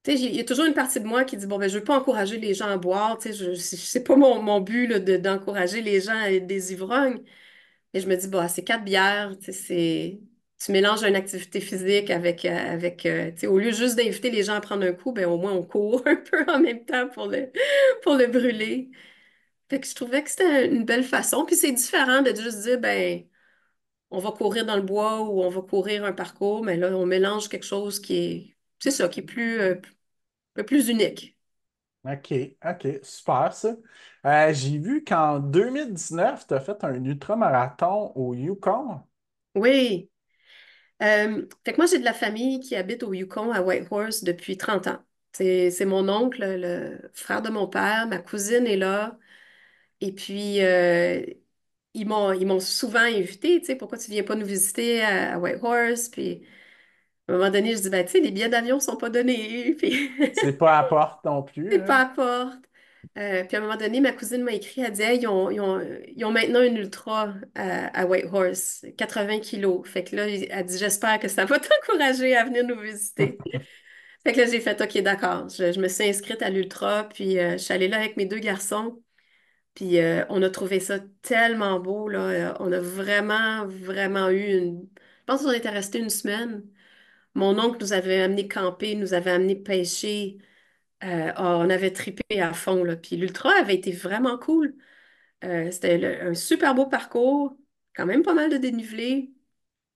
[SPEAKER 3] Tu sais, il y a toujours une partie de moi qui dit, bon, ben, je veux pas encourager les gens à boire, tu sais, c'est pas mon but là, d'encourager les gens à être des ivrognes. Et je me dis, bah, c'est 4 bières, tu sais, tu mélanges une activité physique tu sais, au lieu juste d'inviter les gens à prendre un coup, ben, au moins on court un peu en même temps pour le brûler. Fait que je trouvais que c'était une belle façon. Puis c'est différent de juste dire, ben, on va courir dans le bois ou on va courir un parcours, mais là, on mélange quelque chose c'est ça, qui est un peu plus unique.
[SPEAKER 2] OK, OK, super ça. J'ai vu qu'en 2019, tu as fait un ultramarathon au Yukon.
[SPEAKER 3] Oui. Fait que moi, j'ai de la famille qui habite au Yukon, à Whitehorse, depuis 30 ans. C'est mon oncle, le frère de mon père, ma cousine est là. Et puis, ils m'ont souvent invité, tu sais, pourquoi tu viens pas nous visiter à Whitehorse? Puis, à un moment donné, je dis, ben, tu sais, les billets d'avion sont pas donnés. Puis,
[SPEAKER 2] C'est pas à porte non plus,
[SPEAKER 3] c'est pas
[SPEAKER 2] hein?
[SPEAKER 3] à porte. Puis à un moment donné, ma cousine m'a écrit, elle dit, hey, ils ont maintenant une ultra à Whitehorse, 80 kilos. Fait que là, elle dit, j'espère que ça va t'encourager à venir nous visiter. Fait que là, j'ai fait, OK, d'accord. Je me suis inscrite à l'ultra, puis je suis allée là avec mes 2 garçons. Puis on a trouvé ça tellement beau, là. On a vraiment eu une. Je pense qu'on était resté une semaine. Mon oncle nous avait amené camper, nous avait amené pêcher. On avait tripé à fond, là. Puis l'ultra avait été vraiment cool. C'était un super beau parcours, quand même pas mal de dénivelé.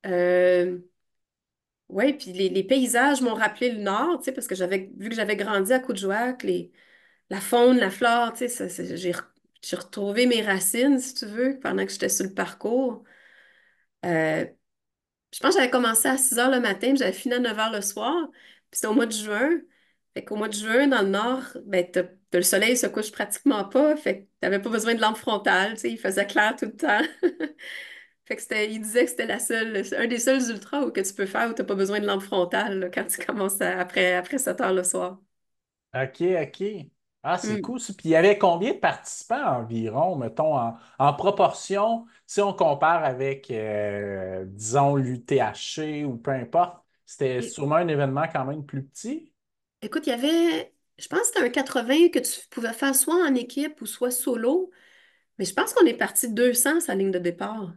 [SPEAKER 3] Euh, ouais, puis les paysages m'ont rappelé le nord, tu sais, parce que vu que j'avais grandi à Coudjouac, la faune, la flore, tu sais, j'ai retrouvé mes racines, si tu veux, pendant que j'étais sur le parcours. Euh, je pense que j'avais commencé à 6 heures le matin, puis j'avais fini à 9 heures le soir. Puis c'était au mois de juin. Fait qu'au mois de juin, dans le nord, ben, le soleil se couche pratiquement pas. Fait que t'avais pas besoin de lampe frontale, tu sais, il faisait clair tout le temps. Fait que il disait que c'était un des seuls ultras que tu peux faire où t'as pas besoin de lampe frontale, là, quand tu commences après 7 heures le soir.
[SPEAKER 2] OK, OK. Ah, c'est
[SPEAKER 3] Hmm.
[SPEAKER 2] cool ça. Puis il y avait combien de participants environ, mettons, en proportion, si on compare avec, disons, l'UTHC ou peu importe, c'était
[SPEAKER 3] Et-
[SPEAKER 2] sûrement un événement quand même plus petit.
[SPEAKER 3] Écoute, il y avait. Je pense que c'était un 80 que tu pouvais faire soit en équipe ou soit solo, mais je pense qu'on est parti de 200 sa ligne de départ.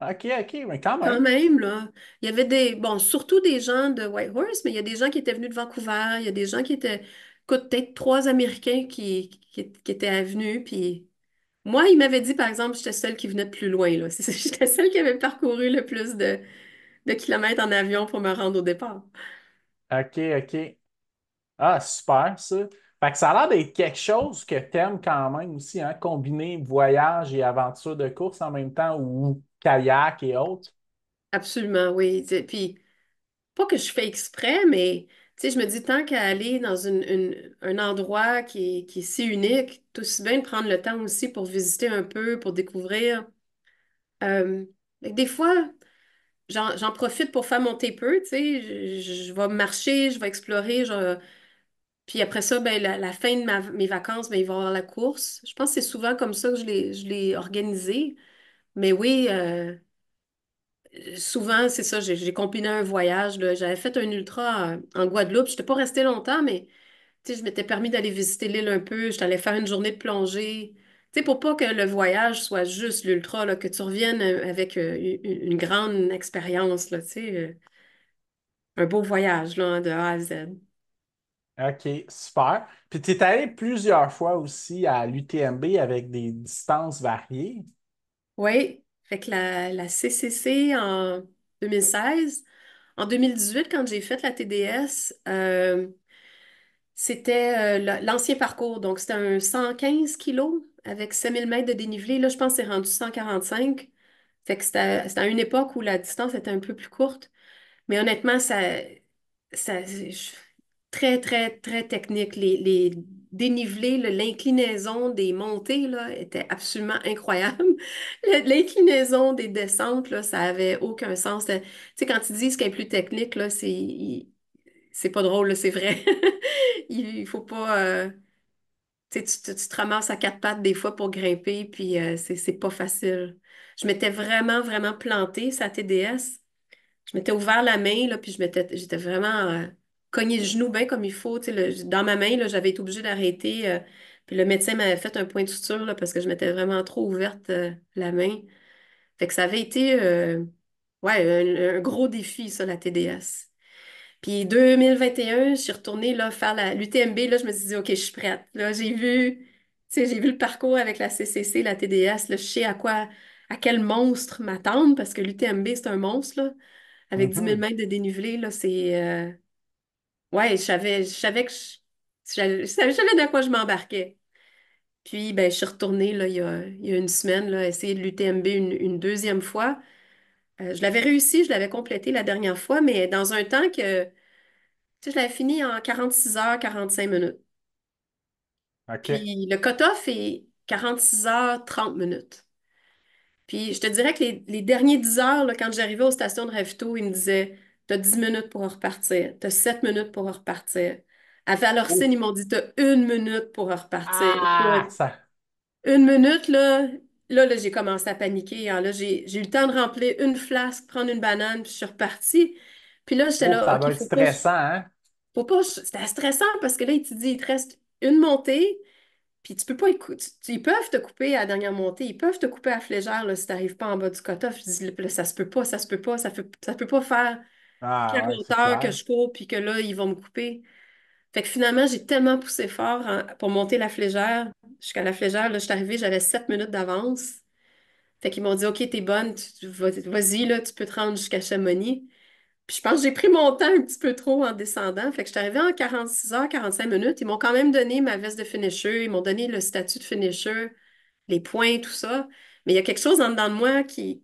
[SPEAKER 2] OK, OK, mais quand
[SPEAKER 3] Quand
[SPEAKER 2] même.
[SPEAKER 3] même, là. Il y avait bon, surtout des gens de Whitehorse, mais il y a des gens qui étaient venus de Vancouver, il y a des gens qui étaient, écoute, peut-être trois Américains qui étaient venus, puis moi, il m'avait dit, par exemple, j'étais celle qui venait de plus loin, là. J'étais celle qui avait parcouru le plus de kilomètres en avion pour me rendre au départ.
[SPEAKER 2] OK, OK. Ah, super, ça. Fait que ça a l'air d'être quelque chose que t'aimes quand même aussi, hein, combiner voyage et aventure de course en même temps ou kayak et autres.
[SPEAKER 3] Absolument, oui. Puis, pas que je fais exprès, mais tu sais, je me dis tant qu'à aller dans un endroit qui est si unique, tout aussi bien de prendre le temps aussi pour visiter un peu, pour découvrir. Euh, des fois, j'en profite pour faire mon taper, tu sais, je vais marcher, je vais explorer, puis après ça, ben, la fin de mes vacances, ben, il va y avoir la course. Je pense que c'est souvent comme ça que je l'ai organisé. Mais oui, souvent, c'est ça, j'ai combiné un voyage, là. J'avais fait un ultra en Guadeloupe. Je n'étais pas restée longtemps, mais tu sais, je m'étais permis d'aller visiter l'île un peu. Je t'allais faire une journée de plongée. Tu sais, pour pas que le voyage soit juste l'ultra, là, que tu reviennes avec une grande expérience, là, tu sais, un beau voyage, là, de A à Z.
[SPEAKER 2] OK, super. Puis tu es allé plusieurs fois aussi à l'UTMB avec des distances variées.
[SPEAKER 3] Oui, fait que la CCC en 2016. En 2018, quand j'ai fait la TDS, c'était l'ancien parcours. Donc, c'était un 115 kilos avec 5000 mètres de dénivelé. Là, je pense que c'est rendu 145. Fait que c'était à une époque où la distance était un peu plus courte. Mais honnêtement, très, très, très technique. Les dénivelés, là, l'inclinaison des montées là, était absolument incroyable. L'inclinaison des descentes, là, ça avait aucun sens. Tu sais, quand ils disent qu'elle est plus technique, là, c'est pas drôle, là, c'est vrai. Il faut pas. Tu sais, tu te ramasses à quatre pattes des fois pour grimper, puis c'est pas facile. Je m'étais vraiment, vraiment plantée, sa TDS. Je m'étais ouvert la main, là, puis j'étais vraiment cogné le genou bien comme il faut. Tu sais, dans ma main, là, j'avais été obligée d'arrêter. Puis le médecin m'avait fait un point de suture là, parce que je m'étais vraiment trop ouverte la main. Fait que ça avait été ouais, un gros défi, ça, la TDS. Puis 2021, je suis retournée là, faire l'UTMB. Là, je me suis dit, OK, je suis prête. Là, tu sais, j'ai vu le parcours avec la CCC, la TDS. Là, je sais à quel monstre m'attendre parce que l'UTMB, c'est un monstre, là. Avec 10 000
[SPEAKER 2] Mhm.
[SPEAKER 3] mètres de dénivelé, là, c'est... ouais, je savais je savais de quoi je m'embarquais. Puis, ben, je suis retournée, là, il y a une semaine, là, essayer de l'UTMB une deuxième fois. Je l'avais réussi, je l'avais complété la dernière fois, mais dans un temps que, tu sais, je l'avais fini en 46 heures, 45 minutes.
[SPEAKER 2] OK.
[SPEAKER 3] Puis, le cut-off est 46 heures, 30 minutes. Puis je te dirais que les derniers 10 heures, là, quand j'arrivais aux stations de ravito, ils me disaient, t'as 10 minutes pour repartir, t'as 7 minutes pour repartir. À
[SPEAKER 2] Oh.
[SPEAKER 3] Valorcine, ils m'ont dit, t'as 1 minute pour repartir.
[SPEAKER 2] Ah,
[SPEAKER 3] Écoute,
[SPEAKER 2] ça.
[SPEAKER 3] 1 minute, là, j'ai commencé à paniquer, hein. Là, j'ai eu le temps de remplir une flasque, prendre une banane, puis je suis repartie. Puis là, j'étais
[SPEAKER 2] Oh,
[SPEAKER 3] là,
[SPEAKER 2] ça
[SPEAKER 3] OK,
[SPEAKER 2] doit être stressant, hein?
[SPEAKER 3] c'était stressant parce que là, il te dit, il te reste une montée. Puis tu peux pas écouter. Ils peuvent te couper à la dernière montée, ils peuvent te couper à flégère là, si tu n'arrives pas en bas du cutoff. Je dis, là, ça se peut pas, ça se peut pas, ça peut pas faire
[SPEAKER 2] Ah, ouais,
[SPEAKER 3] 40
[SPEAKER 2] c'est
[SPEAKER 3] heures que
[SPEAKER 2] clair.
[SPEAKER 3] je cours puis que là, ils vont me couper. Fait que finalement, j'ai tellement poussé fort pour monter la flégère. Jusqu'à la flégère, là, je suis arrivée, j'avais 7 minutes d'avance. Fait qu'ils m'ont dit, OK, t'es bonne, vas-y, là, tu peux te rendre jusqu'à Chamonix. Puis je pense que j'ai pris mon temps un petit peu trop en descendant. Fait que je suis arrivée en 46 heures, 45 minutes. Ils m'ont quand même donné ma veste de finisher, ils m'ont donné le statut de finisher, les points, tout ça. Mais il y a quelque chose en dedans de moi qui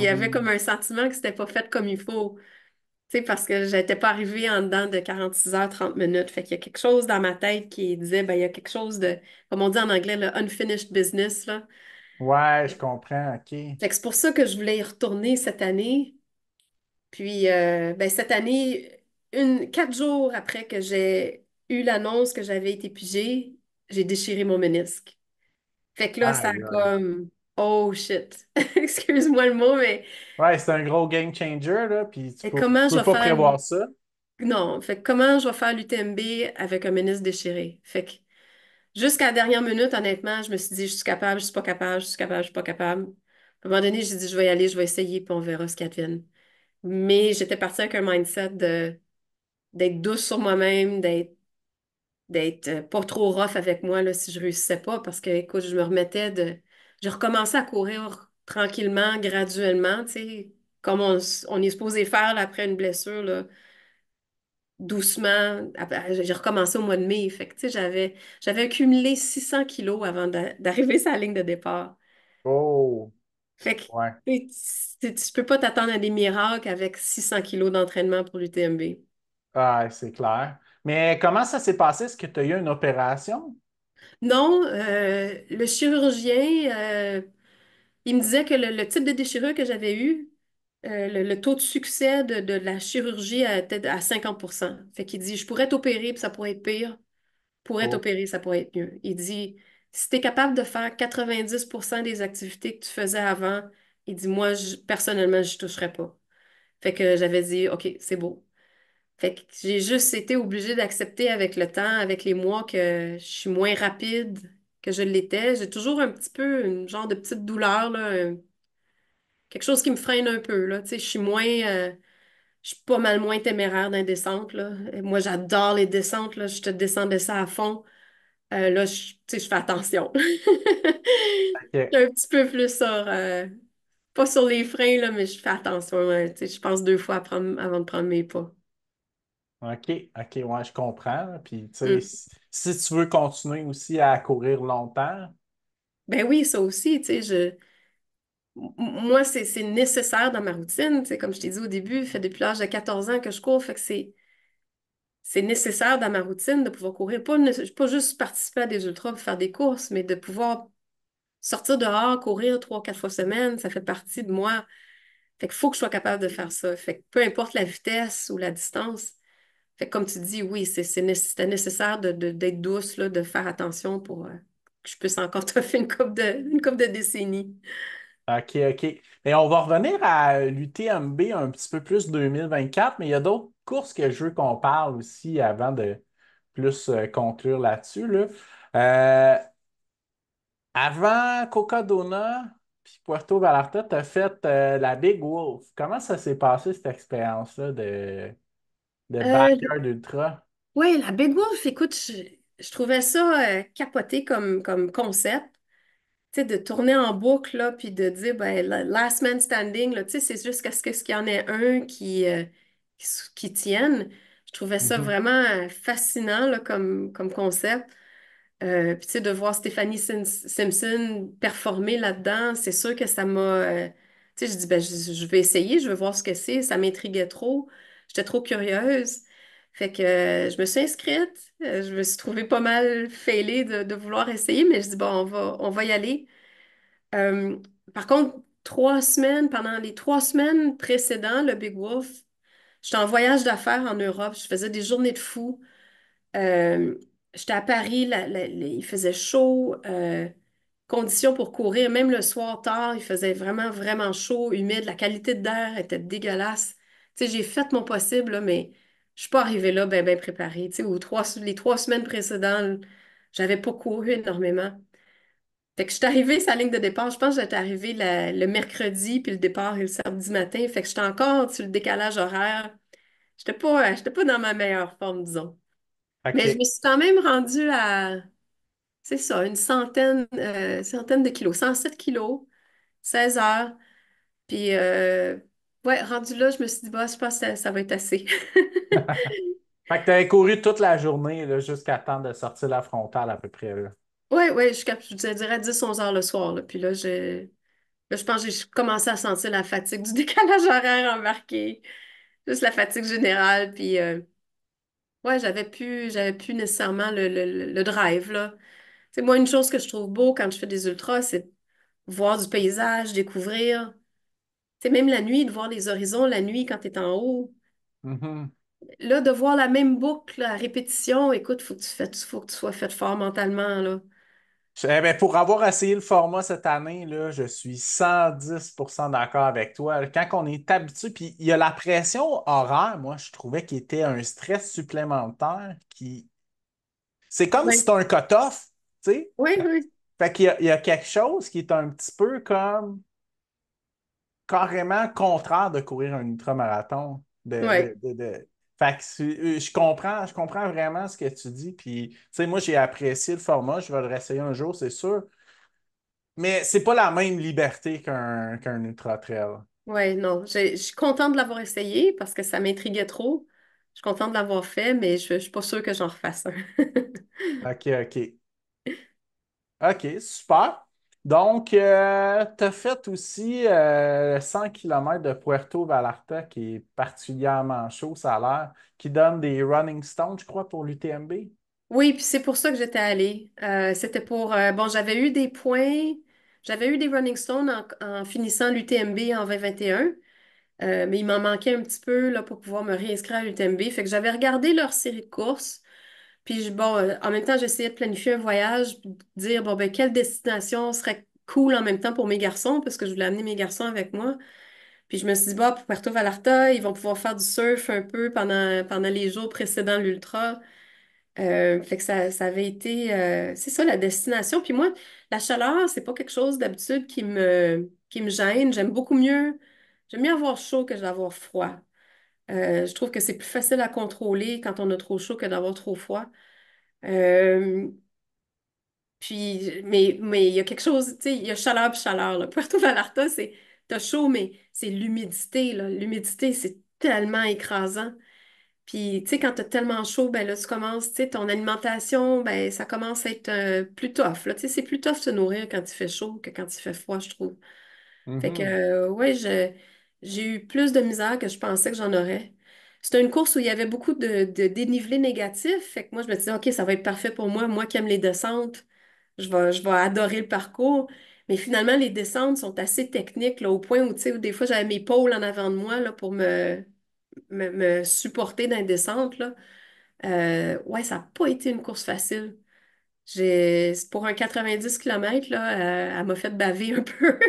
[SPEAKER 3] avait comme
[SPEAKER 2] Mhm.
[SPEAKER 3] un sentiment que c'était pas fait comme il faut. Tu sais, parce que j'étais pas arrivée en dedans de 46 heures, 30 minutes. Fait qu'il y a quelque chose dans ma tête qui disait, ben, il y a quelque chose de, comme on dit en anglais, le unfinished business, là.
[SPEAKER 2] Ouais, je comprends. OK.
[SPEAKER 3] Fait que c'est pour ça que je voulais y retourner cette année. Puis, ben, cette année, 4 jours après que j'ai eu l'annonce que j'avais été pigée, j'ai déchiré mon ménisque. Fait que là, ça a
[SPEAKER 2] Aïe, aïe.
[SPEAKER 3] comme, oh shit, excuse-moi le mot, mais
[SPEAKER 2] Ouais, c'est un gros game changer, là, puis tu
[SPEAKER 3] et
[SPEAKER 2] peux,
[SPEAKER 3] comment je
[SPEAKER 2] peux
[SPEAKER 3] vais
[SPEAKER 2] pas
[SPEAKER 3] faire,
[SPEAKER 2] prévoir ça.
[SPEAKER 3] non, fait que comment je vais faire l'UTMB avec un ménisque déchiré? Fait que jusqu'à la dernière minute, honnêtement, je me suis dit, je suis capable, je suis pas capable, je suis capable, je suis pas capable. À un moment donné, j'ai dit, je vais y aller, je vais essayer, puis on verra ce qu'il advienne. Mais j'étais partie avec un mindset d'être douce sur moi-même, d'être pas trop rough avec moi là, si je réussissais pas, parce que, écoute, je recommençais à courir tranquillement, graduellement, tu sais, comme on est supposé faire là, après une blessure, là, doucement. J'ai recommencé au mois de mai, fait que, tu sais, j'avais accumulé 600 kilos avant d'arriver sur la ligne de départ.
[SPEAKER 2] Oh,
[SPEAKER 3] Fait que,
[SPEAKER 2] ouais.
[SPEAKER 3] tu peux pas t'attendre à des miracles avec 600 kilos d'entraînement pour l'UTMB.
[SPEAKER 2] Ah, c'est clair. Mais comment ça s'est passé? Est-ce que tu as eu une opération?
[SPEAKER 3] Non, le chirurgien, il me disait que le type de déchirure que j'avais eu, le taux de succès de la chirurgie était à 50%. Fait qu'il dit, je pourrais t'opérer, puis ça pourrait être pire. Pourrait
[SPEAKER 2] Oh,
[SPEAKER 3] t'opérer, ça pourrait être mieux. Il dit, si tu es capable de faire 90% des activités que tu faisais avant, il dit, moi, personnellement, je toucherais pas. Fait que j'avais dit, OK, c'est beau. Fait que j'ai juste été obligée d'accepter avec le temps, avec les mois, que je suis moins rapide que je l'étais. J'ai toujours un petit peu une genre de petite douleur, là, quelque chose qui me freine un peu, là. Tu sais, je suis pas mal moins téméraire dans les descentes, là. Et moi, j'adore les descentes, là. Je te descendais ça à fond. Là, tu sais, je fais attention.
[SPEAKER 2] OK.
[SPEAKER 3] Je suis un petit peu plus pas sur les freins, là, mais je fais attention. Tu sais, je pense deux fois avant de prendre mes pas.
[SPEAKER 2] OK, OK, ouais, je comprends. Puis, tu sais,
[SPEAKER 3] Mm.
[SPEAKER 2] si tu veux continuer aussi à courir longtemps,
[SPEAKER 3] Ben oui, ça aussi, tu sais, moi, c'est nécessaire dans ma routine. Tu sais, comme je t'ai dit au début, ça fait depuis l'âge de 14 ans que je cours, fait que c'est nécessaire dans ma routine de pouvoir courir. Pas juste participer à des ultras pour faire des courses, mais de pouvoir sortir dehors, courir trois, quatre fois semaine, ça fait partie de moi. Fait qu'il faut que je sois capable de faire ça. Fait que peu importe la vitesse ou la distance, fait que comme tu dis, oui, c'était nécessaire d'être douce, là, de faire attention pour que je puisse encore te faire une couple de décennies.
[SPEAKER 2] OK, OK. Et on va revenir à l'UTMB un petit peu plus 2024, mais il y a d'autres courses que je veux qu'on parle aussi avant de plus conclure là-dessus, là. Euh, Avant Cocodona puis Puerto Vallarta, tu as fait la Big Wolf. Comment ça s'est passé cette expérience-là de
[SPEAKER 3] Euh,
[SPEAKER 2] backyard ultra?
[SPEAKER 3] ouais, la Big Wolf, écoute, je trouvais ça capoté comme concept. Tu sais, de tourner en boucle, là, puis de dire, ben, last man standing, là, tu sais, c'est jusqu'à ce qu'il y en ait un qui tienne. Je trouvais ça
[SPEAKER 2] Mhm,
[SPEAKER 3] vraiment fascinant, là, comme concept. Puis, tu sais, de voir Stéphanie Simpson performer là-dedans, c'est sûr que ça m'a. Tu sais, je dis, ben, je vais essayer, je veux voir ce que c'est. Ça m'intriguait trop. J'étais trop curieuse. Fait que je me suis inscrite. Je me suis trouvée pas mal failée de vouloir essayer, mais je dis, bon, on va y aller. Euh, Par contre, pendant les 3 semaines précédentes, le Big Wolf, j'étais en voyage d'affaires en Europe. Je faisais des journées de fou. Euh, J'étais à Paris, il faisait chaud, conditions pour courir, même le soir tard, il faisait vraiment, vraiment chaud, humide, la qualité de l'air était dégueulasse. Tu sais, j'ai fait mon possible, là, mais je suis pas arrivée là bien ben préparée. Tu sais, les 3 semaines précédentes, j'avais pas couru énormément. Fait que je suis arrivée sur la ligne de départ, je pense que j'étais arrivée le mercredi, puis le départ est le samedi matin. Fait que j'étais encore sur le décalage horaire. J'étais pas dans ma meilleure forme, disons. Mais je
[SPEAKER 2] OK.
[SPEAKER 3] me suis quand même rendue à, c'est ça, centaine de kilos, 107 kilos, 16 heures. Puis, ouais, rendue là, je me suis dit, bah, je pense que ça va être assez.
[SPEAKER 2] Fait que tu avais couru toute la journée là, jusqu'à temps de sortir la frontale à peu près, là.
[SPEAKER 3] Ouais, ouais, je te dirais 10-11 heures le soir, là. Puis là, je pense que j'ai commencé à sentir la fatigue du décalage horaire embarqué, juste la fatigue générale. Puis, ouais, j'avais plus nécessairement le drive, là. C'est moi, une chose que je trouve beau quand je fais des ultras, c'est voir du paysage, découvrir. C'est même la nuit, de voir les horizons la nuit quand tu es en haut.
[SPEAKER 2] Mhm.
[SPEAKER 3] Là, de voir la même boucle à répétition, écoute, faut que tu sois fait fort mentalement, là.
[SPEAKER 2] Ben, pour avoir essayé le format cette année, là, je suis 110% d'accord avec toi. Quand on est habitué, puis il y a la pression horaire, moi, je trouvais qu'il était un stress supplémentaire qui. C'est comme si
[SPEAKER 3] Oui,
[SPEAKER 2] tu un cut-off, tu sais.
[SPEAKER 3] oui, oui.
[SPEAKER 2] Fait il y a quelque chose qui est un petit peu comme carrément contraire de courir un ultramarathon.
[SPEAKER 3] Oui.
[SPEAKER 2] Fait que je comprends vraiment ce que tu dis. Puis, tu sais, moi, j'ai apprécié le format. Je vais le réessayer un jour, c'est sûr. Mais c'est pas la même liberté qu'un ultra trail.
[SPEAKER 3] Ouais, non, je suis contente de l'avoir essayé parce que ça m'intriguait trop. Je suis contente de l'avoir fait, mais je suis pas sûre que j'en refasse un.
[SPEAKER 2] OK, OK. OK, super. Donc, tu as fait aussi 100 km de Puerto Vallarta, qui est particulièrement chaud, ça a l'air, qui donne des running stones, je crois, pour l'UTMB.
[SPEAKER 3] Oui, puis c'est pour ça que j'étais allée. C'était pour... bon, j'avais eu des points, j'avais eu des Running Stones en finissant l'UTMB en 2021, mais il m'en manquait un petit peu là, pour pouvoir me réinscrire à l'UTMB. Fait que j'avais regardé leur série de courses. Puis bon, en même temps, j'essayais de planifier un voyage, puis de dire, bon, ben, quelle destination serait cool en même temps pour mes garçons, parce que je voulais amener mes garçons avec moi. Puis je me suis dit, bah, pour Puerto Vallarta, ils vont pouvoir faire du surf un peu pendant les jours précédant l'ultra. Fait que ça avait été, c'est ça, la destination. Puis moi, la chaleur, c'est pas quelque chose d'habitude qui me gêne. J'aime mieux avoir chaud que d'avoir froid. Je trouve que c'est plus facile à contrôler quand on a trop chaud que d'avoir trop froid. Euh, mais il y a quelque chose, tu sais, il y a chaleur puis chaleur, là. Puerto Vallarta, t'as chaud, mais c'est l'humidité, là. L'humidité, c'est tellement écrasant. Puis, tu sais, quand t'as tellement chaud, ben là, tu commences, tu sais, ton alimentation, ben, ça commence à être plus tough, là. Tu sais, c'est plus tough de se nourrir quand il fait chaud que quand il fait froid, je trouve. Fait que,
[SPEAKER 2] Mhm.
[SPEAKER 3] ouais, j'ai eu plus de misère que je pensais que j'en aurais. C'était une course où il y avait beaucoup de dénivelé négatif. Fait que moi, je me disais, OK, ça va être parfait pour moi. Moi qui aime les descentes, je vais adorer le parcours. Mais finalement, les descentes sont assez techniques, là, au point où, tu sais, où des fois, j'avais mes pôles en avant de moi, là, pour me supporter dans les descentes, là. Ouais, ça n'a pas été une course facile. Pour un 90 km, là, elle m'a fait baver un peu.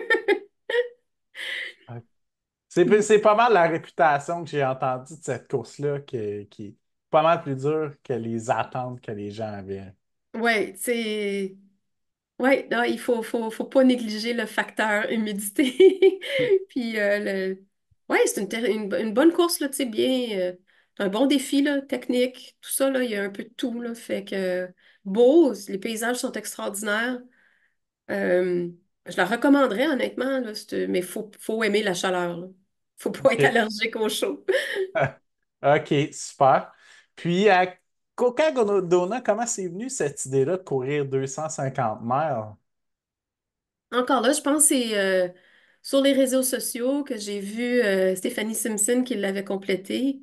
[SPEAKER 2] C'est pas mal la réputation que j'ai entendue de cette course-là qui est pas mal plus dure que les attentes que les gens avaient.
[SPEAKER 3] Ouais, c'est. Ouais, non, faut pas négliger le facteur humidité. Puis, ouais, c'est une bonne course, là, tu sais, bien. Un bon défi, là, technique, tout ça, là, il y a un peu de tout, là. Fait que beau, les paysages sont extraordinaires. Euh, je la recommanderais, honnêtement, là, mais faut aimer la chaleur, là. Faut pas être
[SPEAKER 2] OK.
[SPEAKER 3] allergique au chaud.
[SPEAKER 2] OK, super. Puis à Coca-Cola, comment c'est venu cette idée-là de courir 250 miles?
[SPEAKER 3] Encore là, je pense que c'est sur les réseaux sociaux que j'ai vu Stéphanie Simpson qui l'avait complété.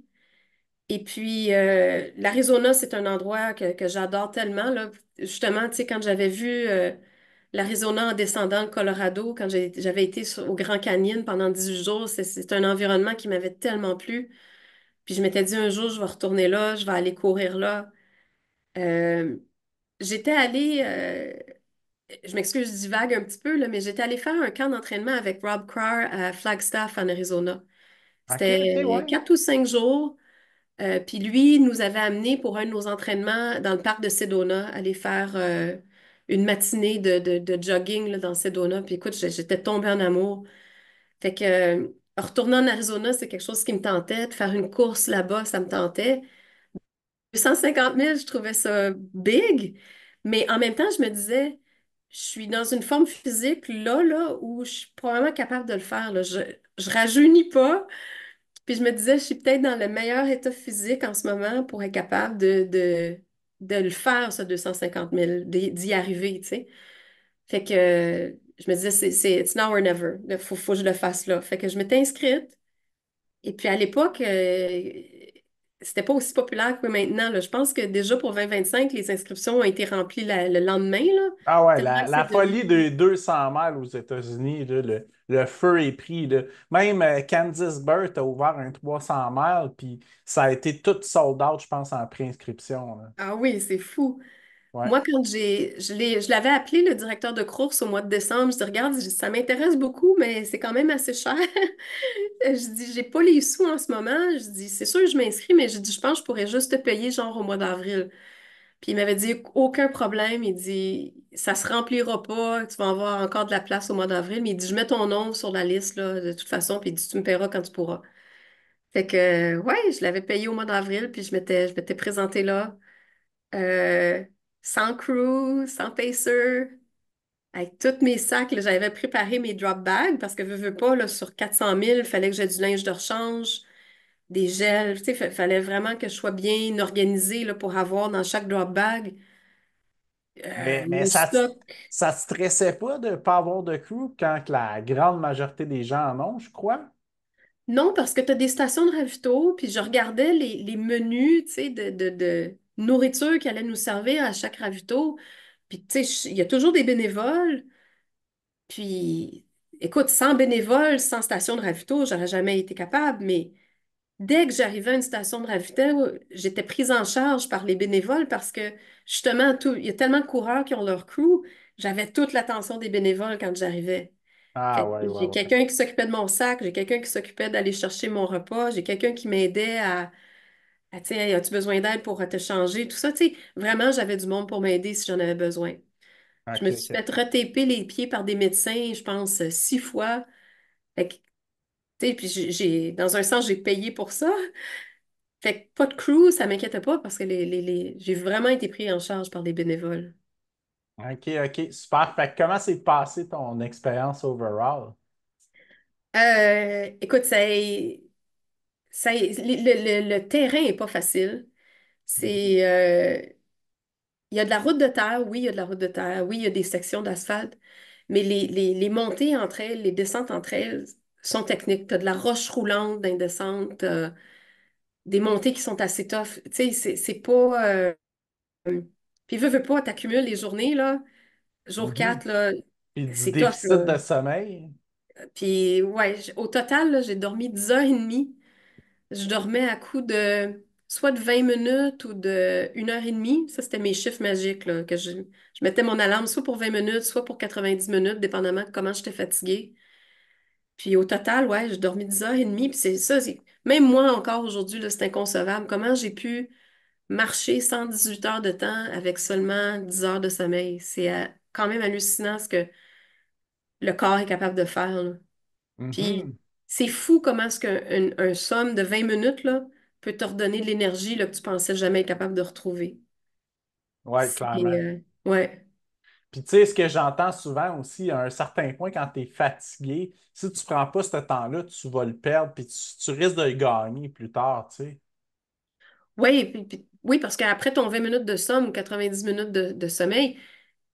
[SPEAKER 3] Et puis, l'Arizona, c'est un endroit que j'adore tellement, là. Justement, tu sais, quand j'avais vu l'Arizona en descendant le Colorado, quand j'avais été au Grand Canyon pendant 18 jours, c'est un environnement qui m'avait tellement plu. Puis je m'étais dit un jour, je vais retourner là, je vais aller courir là. Euh, j'étais allée, je m'excuse, je divague un petit peu, là, mais j'étais allée faire un camp d'entraînement avec Rob Carr à Flagstaff, en Arizona.
[SPEAKER 2] OK, OK,
[SPEAKER 3] C'était
[SPEAKER 2] ouais.
[SPEAKER 3] 4 ou 5 jours. Puis lui nous avait amenés pour un de nos entraînements dans le parc de Sedona, aller faire une matinée de jogging là, dans Sedona. Puis écoute, j'étais tombée en amour. Fait que retourner en Arizona, c'est quelque chose qui me tentait. De faire une course là-bas, ça me tentait. 250 000, je trouvais ça big. Mais en même temps, je me disais, je suis dans une forme physique là, où je suis probablement capable de le faire, là. Je rajeunis pas. Puis je me disais, je suis peut-être dans le meilleur état physique en ce moment pour être capable de le faire, ce 250 000, d'y arriver, tu sais. Fait que je me disais, it's now or never. Faut que je le fasse là. Fait que je m'étais inscrite. Et puis à l'époque, c'était pas aussi populaire que maintenant, là. Je pense que déjà pour 2025, les inscriptions ont été remplies le lendemain, là.
[SPEAKER 2] Ah ouais,
[SPEAKER 3] Tellement que
[SPEAKER 2] la
[SPEAKER 3] c'est
[SPEAKER 2] folie
[SPEAKER 3] devenu.
[SPEAKER 2] de 200 miles aux États-Unis, là, le feu est pris, là. Même Candice Burt a ouvert un 300 miles, puis ça a été tout sold out, je pense, en préinscription, là.
[SPEAKER 3] Ah oui, c'est fou.
[SPEAKER 2] Ouais.
[SPEAKER 3] Moi, quand je l'avais appelé le directeur de course au mois de décembre, je dis, regarde, ça m'intéresse beaucoup, mais c'est quand même assez cher. Je dis, j'ai pas les sous en ce moment. Je dis, c'est sûr, je m'inscris, mais je dis, je pense que je pourrais juste te payer genre au mois d'avril. Puis il m'avait dit, aucun problème. Il dit, ça se remplira pas, tu vas avoir encore de la place au mois d'avril. Mais il dit, je mets ton nom sur la liste, là, de toute façon, puis il dit, tu me paieras quand tu pourras. Fait que, ouais, je l'avais payé au mois d'avril, puis je m'étais présenté là, euh, sans crew, sans pacer, avec tous mes sacs. Là, j'avais préparé mes drop bags parce que, veux pas, là, sur 400 000, il fallait que j'aie du linge de rechange, des gels. Tu sais, fallait vraiment que je sois bien organisée là, pour avoir dans chaque drop bag
[SPEAKER 2] Mais
[SPEAKER 3] le stock.
[SPEAKER 2] ça te stressait pas de ne pas avoir de crew quand que la grande majorité des gens en ont, je crois?
[SPEAKER 3] Non, parce que tu as des stations de ravito, puis je regardais les menus, tu sais, de nourriture qui allaient nous servir à chaque ravito. Puis, tu sais, il y a toujours des bénévoles. Puis, écoute, sans bénévoles, sans station de ravito, j'aurais jamais été capable. Mais dès que j'arrivais à une station de ravito, j'étais prise en charge par les bénévoles parce que, justement, il y a tellement de coureurs qui ont leur crew. J'avais toute l'attention des bénévoles quand j'arrivais.
[SPEAKER 2] Ah
[SPEAKER 3] Fait que
[SPEAKER 2] ouais, ouais,
[SPEAKER 3] j'ai
[SPEAKER 2] ouais.
[SPEAKER 3] quelqu'un qui s'occupait de mon sac, j'ai quelqu'un qui s'occupait d'aller chercher mon repas, j'ai quelqu'un qui m'aidait tu sais, as-tu besoin d'aide pour te changer, tout ça, tu sais, vraiment, j'avais du monde pour m'aider si j'en avais besoin. Je
[SPEAKER 2] OK,
[SPEAKER 3] me suis
[SPEAKER 2] OK.
[SPEAKER 3] fait retaper les pieds par des médecins, je pense, 6 fois. Fait que, tu sais, puis dans un sens, j'ai payé pour ça. Fait que pas de crew, ça m'inquiétait pas parce que j'ai vraiment été pris en charge par des bénévoles.
[SPEAKER 2] OK, OK, super. Fait que comment s'est passée ton expérience overall?
[SPEAKER 3] Écoute, le terrain est pas facile.
[SPEAKER 2] Mhm.
[SPEAKER 3] C'est, il y a de la route de terre, oui, il y a de la route de terre, oui, il y a des sections d'asphalte, mais les montées entre elles, les descentes entre elles sont techniques. Tu as de la roche roulante dans les descentes, t'as des montées qui sont assez tough. Tu sais, c'est pas. Puis veux pas, t'accumules les journées, là. Jour
[SPEAKER 2] Mhm.
[SPEAKER 3] 4 là,
[SPEAKER 2] Puis du
[SPEAKER 3] c'est tough,
[SPEAKER 2] déficit
[SPEAKER 3] là.
[SPEAKER 2] de sommeil?
[SPEAKER 3] Puis ouais, au total, là, j'ai dormi 10 heures et demie. Je dormais à coup de soit de 20 minutes ou de 1 heure et demie. Ça, c'était mes chiffres magiques, là, que je mettais mon alarme soit pour 20 minutes, soit pour 90 minutes, dépendamment de comment j'étais fatiguée. Puis au total, ouais, j'ai dormi 10 heures et demie. Puis c'est ça, même moi encore aujourd'hui, là, c'est inconcevable. Comment j'ai pu marcher 118 heures de temps avec seulement 10 heures de sommeil? C'est quand même hallucinant ce que le corps est capable de faire, là. Puis
[SPEAKER 2] Mhm.
[SPEAKER 3] c'est fou comment est-ce qu'un somme de 20 minutes là, peut te redonner de l'énergie là, que tu pensais jamais être capable de retrouver.
[SPEAKER 2] Ouais,
[SPEAKER 3] C'est,
[SPEAKER 2] clairement.
[SPEAKER 3] ouais.
[SPEAKER 2] Puis tu sais, ce que j'entends souvent aussi, à un certain point, quand tu es fatigué, si tu prends pas ce temps-là, tu vas le perdre, puis tu risques de le gagner plus tard, tu sais.
[SPEAKER 3] Oui, oui, parce qu'après ton 20 minutes de somme ou 90 minutes de sommeil,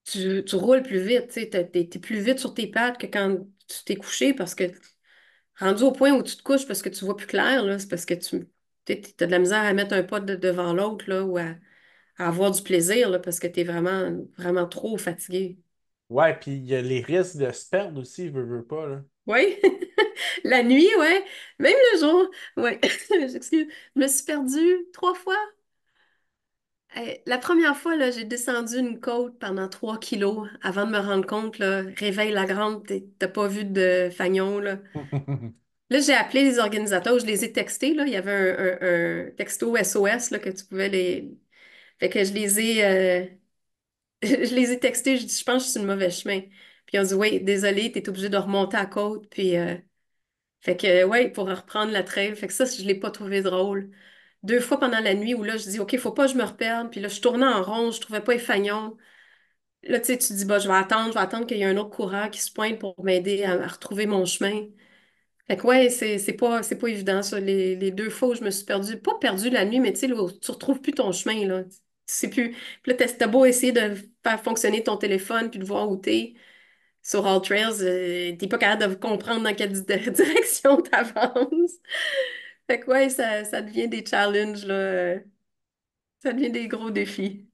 [SPEAKER 3] tu roules plus vite. Tu sais, t'es plus vite sur tes pattes que quand tu t'es couché parce que rendu au point où tu te couches parce que tu vois plus clair, là, c'est parce que tu as de la misère à mettre un pas devant l'autre là, ou à avoir du plaisir là, parce que tu es vraiment, vraiment trop fatigué.
[SPEAKER 2] Ouais, puis il y a les risques de se perdre aussi, veux pas, là.
[SPEAKER 3] Oui, la nuit, ouais. Même le jour, ouais. Excuse, je me suis perdue 3 fois. La première fois, là, j'ai descendu une côte pendant 3 kilos avant de me rendre compte, là, réveille la grande, t'as pas vu de fagnon, là. Là, j'ai appelé les organisateurs, je les ai textés, là. Il y avait un texto SOS, là, que tu pouvais les. Fait que je les ai, je les ai textés, je dis, je pense que je suis sur le mauvais chemin. Puis ils ont dit, oui, désolé, t'es obligé de remonter à la côte, puis. Fait que, ouais, pour reprendre la trail. Fait que ça, je l'ai pas trouvé drôle. 2 fois pendant la nuit où là, je dis, OK, faut pas que je me reperde. Puis là, je tournais en rond, je trouvais pas les fagnons. Là, tu sais, tu te dis, bah, je vais attendre qu'il y ait un autre coureur qui se pointe pour m'aider à retrouver mon chemin. Fait que, ouais, c'est pas évident, ça. Les 2 fois où je me suis perdue, pas perdue la nuit, mais tu sais, là, où tu retrouves plus ton chemin, là. Tu sais plus. Puis là, t'as beau essayer de faire fonctionner ton téléphone puis de voir où t'es sur All Trails, t'es pas capable de comprendre dans quelle direction t'avances. Fait que ouais, ça devient des challenges, là. Ça devient des gros défis.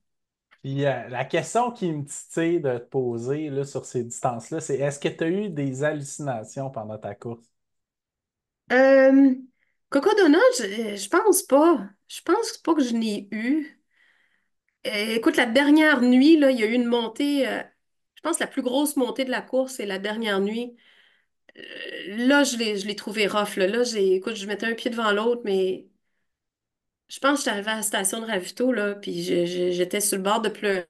[SPEAKER 2] Puis la question qui me titille de te poser là, sur ces distances-là, c'est est-ce que tu as eu des hallucinations pendant ta course?
[SPEAKER 3] Euh, Coco Donut, je pense pas. Je pense pas que je n'ai eu. Écoute, la dernière nuit, là, il y a eu une montée, je pense que la plus grosse montée de la course, c'est la dernière nuit. Là, je l'ai trouvé rough. Là, écoute, je mettais un pied devant l'autre, mais je pense que j'étais arrivée à la station de ravito, là, puis j'étais sur le bord de pleurer,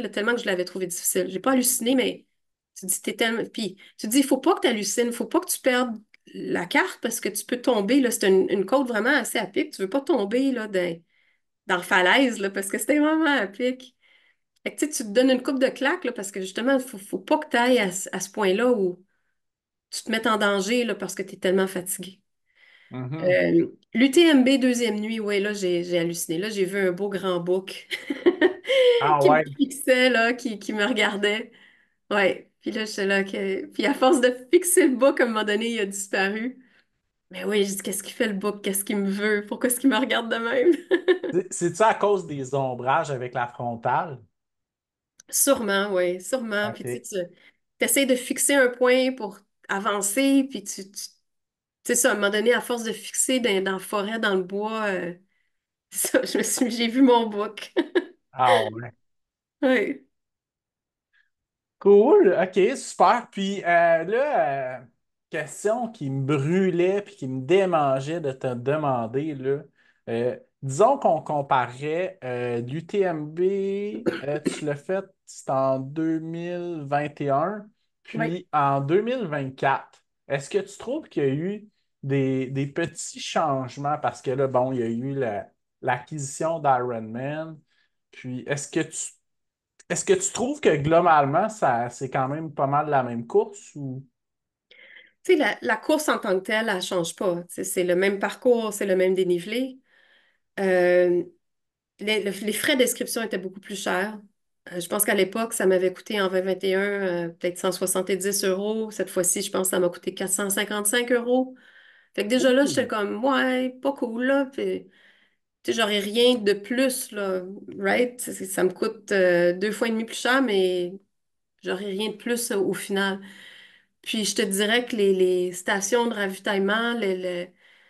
[SPEAKER 3] là, tellement que je l'avais trouvé difficile. J'ai pas halluciné, mais tu dis, t'es tellement. Puis tu dis, il faut pas que tu hallucines, il faut pas que tu perdes la carte parce que tu peux tomber. Là, c'est une côte vraiment assez à pic. Tu veux pas tomber là, dans la falaise là, parce que c'était vraiment à pic. Fait que, tu sais, tu te donnes une coupe de claque là, parce que justement, faut pas que tu ailles à ce point-là où tu te mettes en danger là, parce que tu es tellement fatigué.
[SPEAKER 2] Mhm.
[SPEAKER 3] L'UTMB deuxième nuit, ouais, là, j'ai halluciné. Là, j'ai vu un beau grand bouc
[SPEAKER 2] Ah
[SPEAKER 3] qui me
[SPEAKER 2] ouais.
[SPEAKER 3] fixait, là, qui me regardait. Ouais. Puis là, j'étais là. Puis à force de fixer le bouc, à un moment donné, il a disparu. Mais oui, j'ai dit, qu'est-ce qu'il fait le bouc? Qu'est-ce qu'il me veut? Pourquoi est-ce qu'il me regarde de même?
[SPEAKER 2] C'est-tu à cause des ombrages avec la frontale?
[SPEAKER 3] Sûrement, oui, sûrement. Puis tu sais,
[SPEAKER 2] OK.
[SPEAKER 3] tu essaies de fixer un point pour avancer, puis tu sais ça, à un moment donné, à force de fixer dans la forêt, dans le bois, ça, j'ai vu mon bouc.
[SPEAKER 2] Ah ouais.
[SPEAKER 3] Oui.
[SPEAKER 2] Cool, ok, super. Puis là, question qui me brûlait puis qui me démangeait de te demander, là, disons qu'on comparait l'UTMB, tu l'as fait, c'est en 2021,
[SPEAKER 3] Oui.
[SPEAKER 2] puis en 2024. Est-ce que tu trouves qu'il y a eu des petits changements? Parce que là, bon, il y a eu l'acquisition d'Ironman. Puis est-ce que tu trouves que globalement, ça, c'est quand même pas mal la même course ou?
[SPEAKER 3] Tu sais, la course en tant que telle, elle ne change pas. Tu sais, c'est le même parcours, c'est le même dénivelé. Euh, les frais d'inscription étaient beaucoup plus chers. Je pense qu'à l'époque, ça m'avait coûté en 2021 peut-être 170 euros. Cette fois-ci, je pense que ça m'a coûté 455 euros. Fait que déjà là,
[SPEAKER 2] Ouh.
[SPEAKER 3] j'étais comme, ouais, pas cool, là. Puis, tu sais, j'aurais rien de plus, là, right? Ça me coûte 2 fois et demi plus cher, mais j'aurais rien de plus au final. Puis je te dirais que les stations de ravitaillement,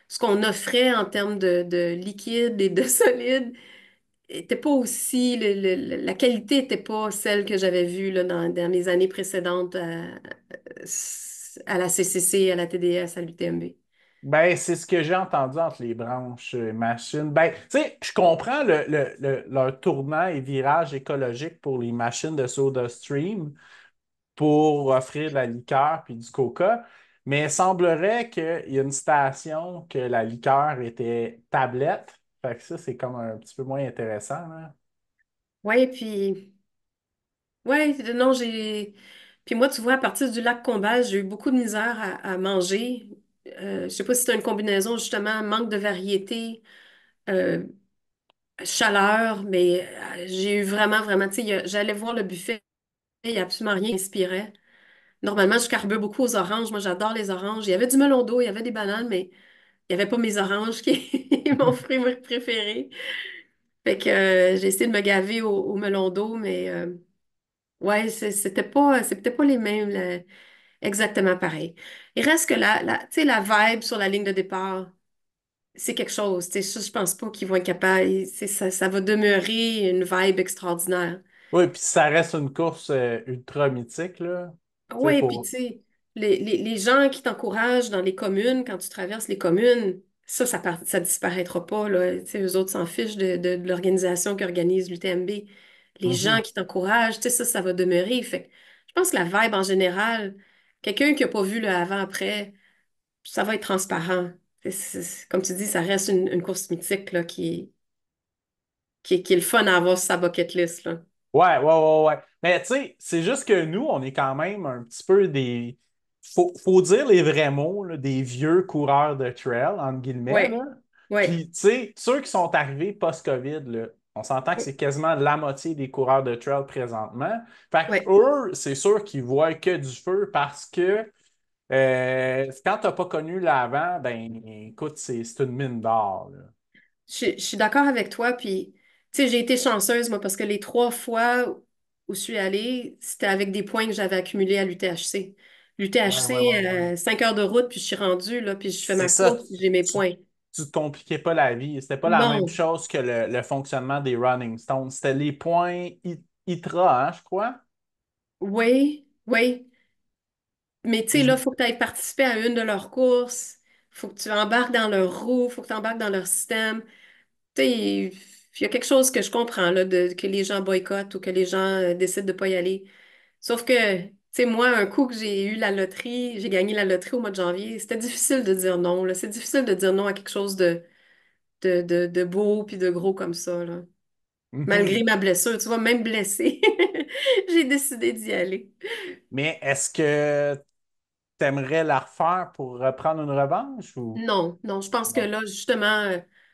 [SPEAKER 3] ce qu'on offrait en termes de liquide et de solide, était pas aussi, la qualité n'était pas celle que j'avais vue là, dans les années précédentes à la CCC, à la TDS, à l'UTMB.
[SPEAKER 2] Ben, c'est ce que j'ai entendu entre les branches machines. Ben, tu sais, je comprends leur tournant et virage écologique pour les machines de SodaStream pour offrir de la liqueur puis du coca, mais il semblerait qu'il y a une station que la liqueur était tablette. Fait que ça, c'est comme un petit peu moins intéressant, là.
[SPEAKER 3] Ouais, puis ouais, non, puis moi, tu vois, à partir du lac Combal, j'ai eu beaucoup de misère à manger. Je sais pas si c'est une combinaison, justement, manque de variété, euh, chaleur, mais j'ai eu vraiment, vraiment, tu sais, j'allais voir le buffet, il n'y a absolument rien qui m'inspirait. Normalement, je carbure beaucoup aux oranges. Moi, j'adore les oranges. Il y avait du melon d'eau, il y avait des bananes, mais il n'y avait pas mes oranges qui est mon fruit préféré. Fait que j'ai essayé de me gaver au melon d'eau, mais ouais, c'était pas les mêmes, exactement pareil. Il reste que tu sais, la vibe sur la ligne de départ, c'est quelque chose. Tu sais, ça, je pense pas qu'ils vont être capables. Ça va demeurer une vibe extraordinaire.
[SPEAKER 2] Oui, puis ça reste une course ultra mythique, là. Tu sais,
[SPEAKER 3] Oui, puis tu sais, les gens qui t'encouragent dans les communes, quand tu traverses les communes, ça disparaîtra pas, là. Tu sais, eux autres s'en fichent de l'organisation qui organise l'UTMB. Les gens
[SPEAKER 2] Mhm.
[SPEAKER 3] qui t'encouragent, tu sais, ça va demeurer. Fait que je pense que la vibe en général, quelqu'un qui n'a pas vu le avant-après, ça va être transparent. Comme tu dis, ça reste une course mythique, là, qui est le fun à avoir sur sa bucket list, là.
[SPEAKER 2] Ouais, ouais, ouais, ouais. Mais tu sais, c'est juste que nous, on est quand même un petit peu des. Faut dire les vrais mots, là, des vieux coureurs de trail, entre guillemets, là.
[SPEAKER 3] Ouais, ouais.
[SPEAKER 2] Puis, tu sais, ceux qui sont arrivés post-COVID, là, on s'entend que c'est quasiment la moitié des coureurs de trail présentement. Fait que
[SPEAKER 3] Ouais.
[SPEAKER 2] eux, c'est sûr qu'ils voient que du feu parce que quand t'as pas connu l'avant, ben écoute, c'est une mine d'or, là.
[SPEAKER 3] Je suis d'accord avec toi, puis tu sais, j'ai été chanceuse, moi, parce que les 3 fois où je suis allée, c'était avec des points que j'avais accumulés à l'UTHC.
[SPEAKER 2] Ouais, ouais, ouais,
[SPEAKER 3] L'UTHC,
[SPEAKER 2] ouais.
[SPEAKER 3] 5 heures de route, puis je suis rendue, là, puis je fais
[SPEAKER 2] C'est
[SPEAKER 3] ma
[SPEAKER 2] ça.
[SPEAKER 3] course, puis j'ai mes
[SPEAKER 2] Tu,
[SPEAKER 3] points.
[SPEAKER 2] tu te compliquais pas la vie. C'était pas la même
[SPEAKER 3] Non,
[SPEAKER 2] chose que le fonctionnement des Running Stones. C'était les points ITRA, hein, je crois.
[SPEAKER 3] oui, oui. Mais tu sais, là, il
[SPEAKER 2] Puis
[SPEAKER 3] faut que tu ailles participer à une de leurs courses. Il faut que tu embarques dans leur roue, il faut que tu embarques dans leur système. Tu sais, il y a quelque chose que je comprends, là, que les gens boycottent ou que les gens décident de pas y aller. Sauf que, tu sais, moi, un coup que j'ai eu la loterie, j'ai gagné la loterie au mois de janvier, c'était difficile de dire non, là. C'est difficile de dire non à quelque chose de beau puis de gros comme ça, là. Malgré
[SPEAKER 2] mhm.
[SPEAKER 3] ma blessure, tu vois, même blessée, j'ai décidé d'y aller.
[SPEAKER 2] Mais est-ce que tu aimerais la refaire pour reprendre une revanche ou
[SPEAKER 3] Non, non, je pense que
[SPEAKER 2] non?
[SPEAKER 3] là, justement,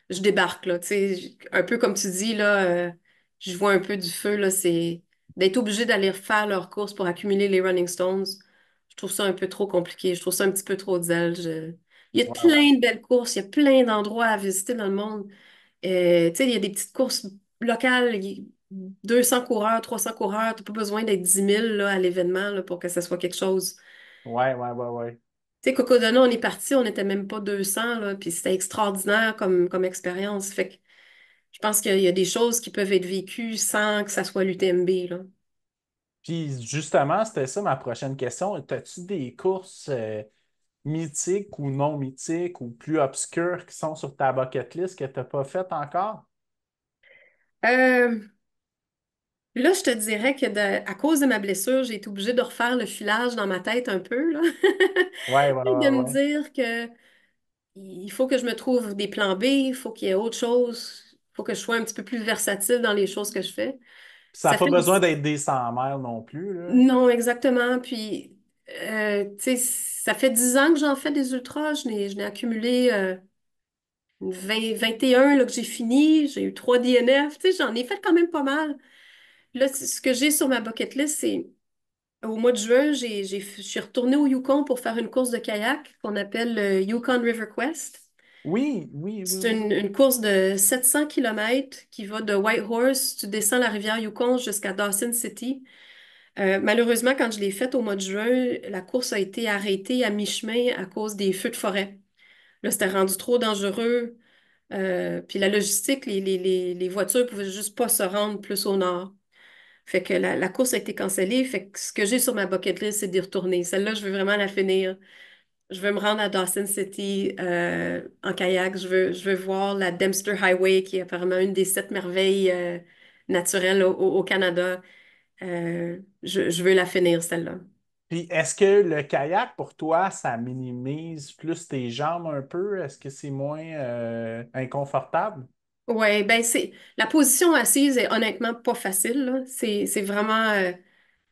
[SPEAKER 3] je débarque, là. Tu sais, un peu comme tu dis, là, je vois un peu du feu, là, c'est d'être obligé d'aller faire leurs courses pour accumuler les Running Stones. Je trouve ça un peu trop compliqué. Je trouve ça un petit peu trop de zèle. Il y a
[SPEAKER 2] Ouais, ouais.
[SPEAKER 3] plein de belles courses, il y a plein d'endroits à visiter dans le monde. Tu sais, il y a des petites courses locales, 200 coureurs, 300 coureurs. Tu n'as pas besoin d'être 10 000 là, à l'événement là, pour que ça soit quelque chose.
[SPEAKER 2] Ouais, ouais, ouais, ouais.
[SPEAKER 3] Tu sais, Cocodona, on est parti, on n'était même pas 200, là, puis c'était extraordinaire comme expérience. Fait que je pense qu'il y a des choses qui peuvent être vécues sans que ça soit l'UTMB, là.
[SPEAKER 2] Puis justement, c'était ça ma prochaine question. As-tu des courses mythiques ou non mythiques ou plus obscures qui sont sur ta bucket list que tu n'as pas faites encore?
[SPEAKER 3] Euh, Là, je te dirais que à cause de ma blessure, j'ai été obligée de refaire le filage dans ma tête un peu, là.
[SPEAKER 2] Ouais, ouais,
[SPEAKER 3] Et
[SPEAKER 2] ouais,
[SPEAKER 3] de me
[SPEAKER 2] ouais.
[SPEAKER 3] dire que il faut que je me trouve des plans B, il faut qu'il y ait autre chose, il faut que je sois un petit peu plus versatile dans les choses que je fais.
[SPEAKER 2] Puis ça n'a
[SPEAKER 3] Ça
[SPEAKER 2] pas
[SPEAKER 3] fait
[SPEAKER 2] besoin d'être des 100 miles non plus, là.
[SPEAKER 3] Non, exactement. Puis, tu sais, ça fait 10 ans que j'en fais des ultras. Je n'ai accumulé 21 là, que j'ai fini. J'ai eu 3 DNF. Tu sais, j'en ai fait quand même pas mal. Là, ce que j'ai sur ma bucket list, c'est au mois de juin, je suis retournée au Yukon pour faire une course de kayak qu'on appelle le Yukon River Quest.
[SPEAKER 2] Oui, oui, oui,
[SPEAKER 3] C'est
[SPEAKER 2] oui.
[SPEAKER 3] une course de 700 kilomètres qui va de Whitehorse, tu descends la rivière Yukon jusqu'à Dawson City. Malheureusement, quand je l'ai faite au mois de juin, la course a été arrêtée à mi-chemin à cause des feux de forêt. Là, c'était rendu trop dangereux. Puis la logistique, les voitures pouvaient juste pas se rendre plus au nord. Fait que la course a été cancellée. Fait que ce que j'ai sur ma bucket list, c'est d'y retourner. Celle-là, je veux vraiment la finir. Je veux me rendre à Dawson City en kayak. Je veux voir la Dempster Highway, qui est apparemment une des 7 merveilles naturelles au Canada. Je veux la finir, celle-là.
[SPEAKER 2] Puis est-ce que le kayak, pour toi, ça minimise plus tes jambes un peu? Est-ce que c'est moins inconfortable?
[SPEAKER 3] Ouais, ben c'est la position assise est honnêtement pas facile, là. C'est vraiment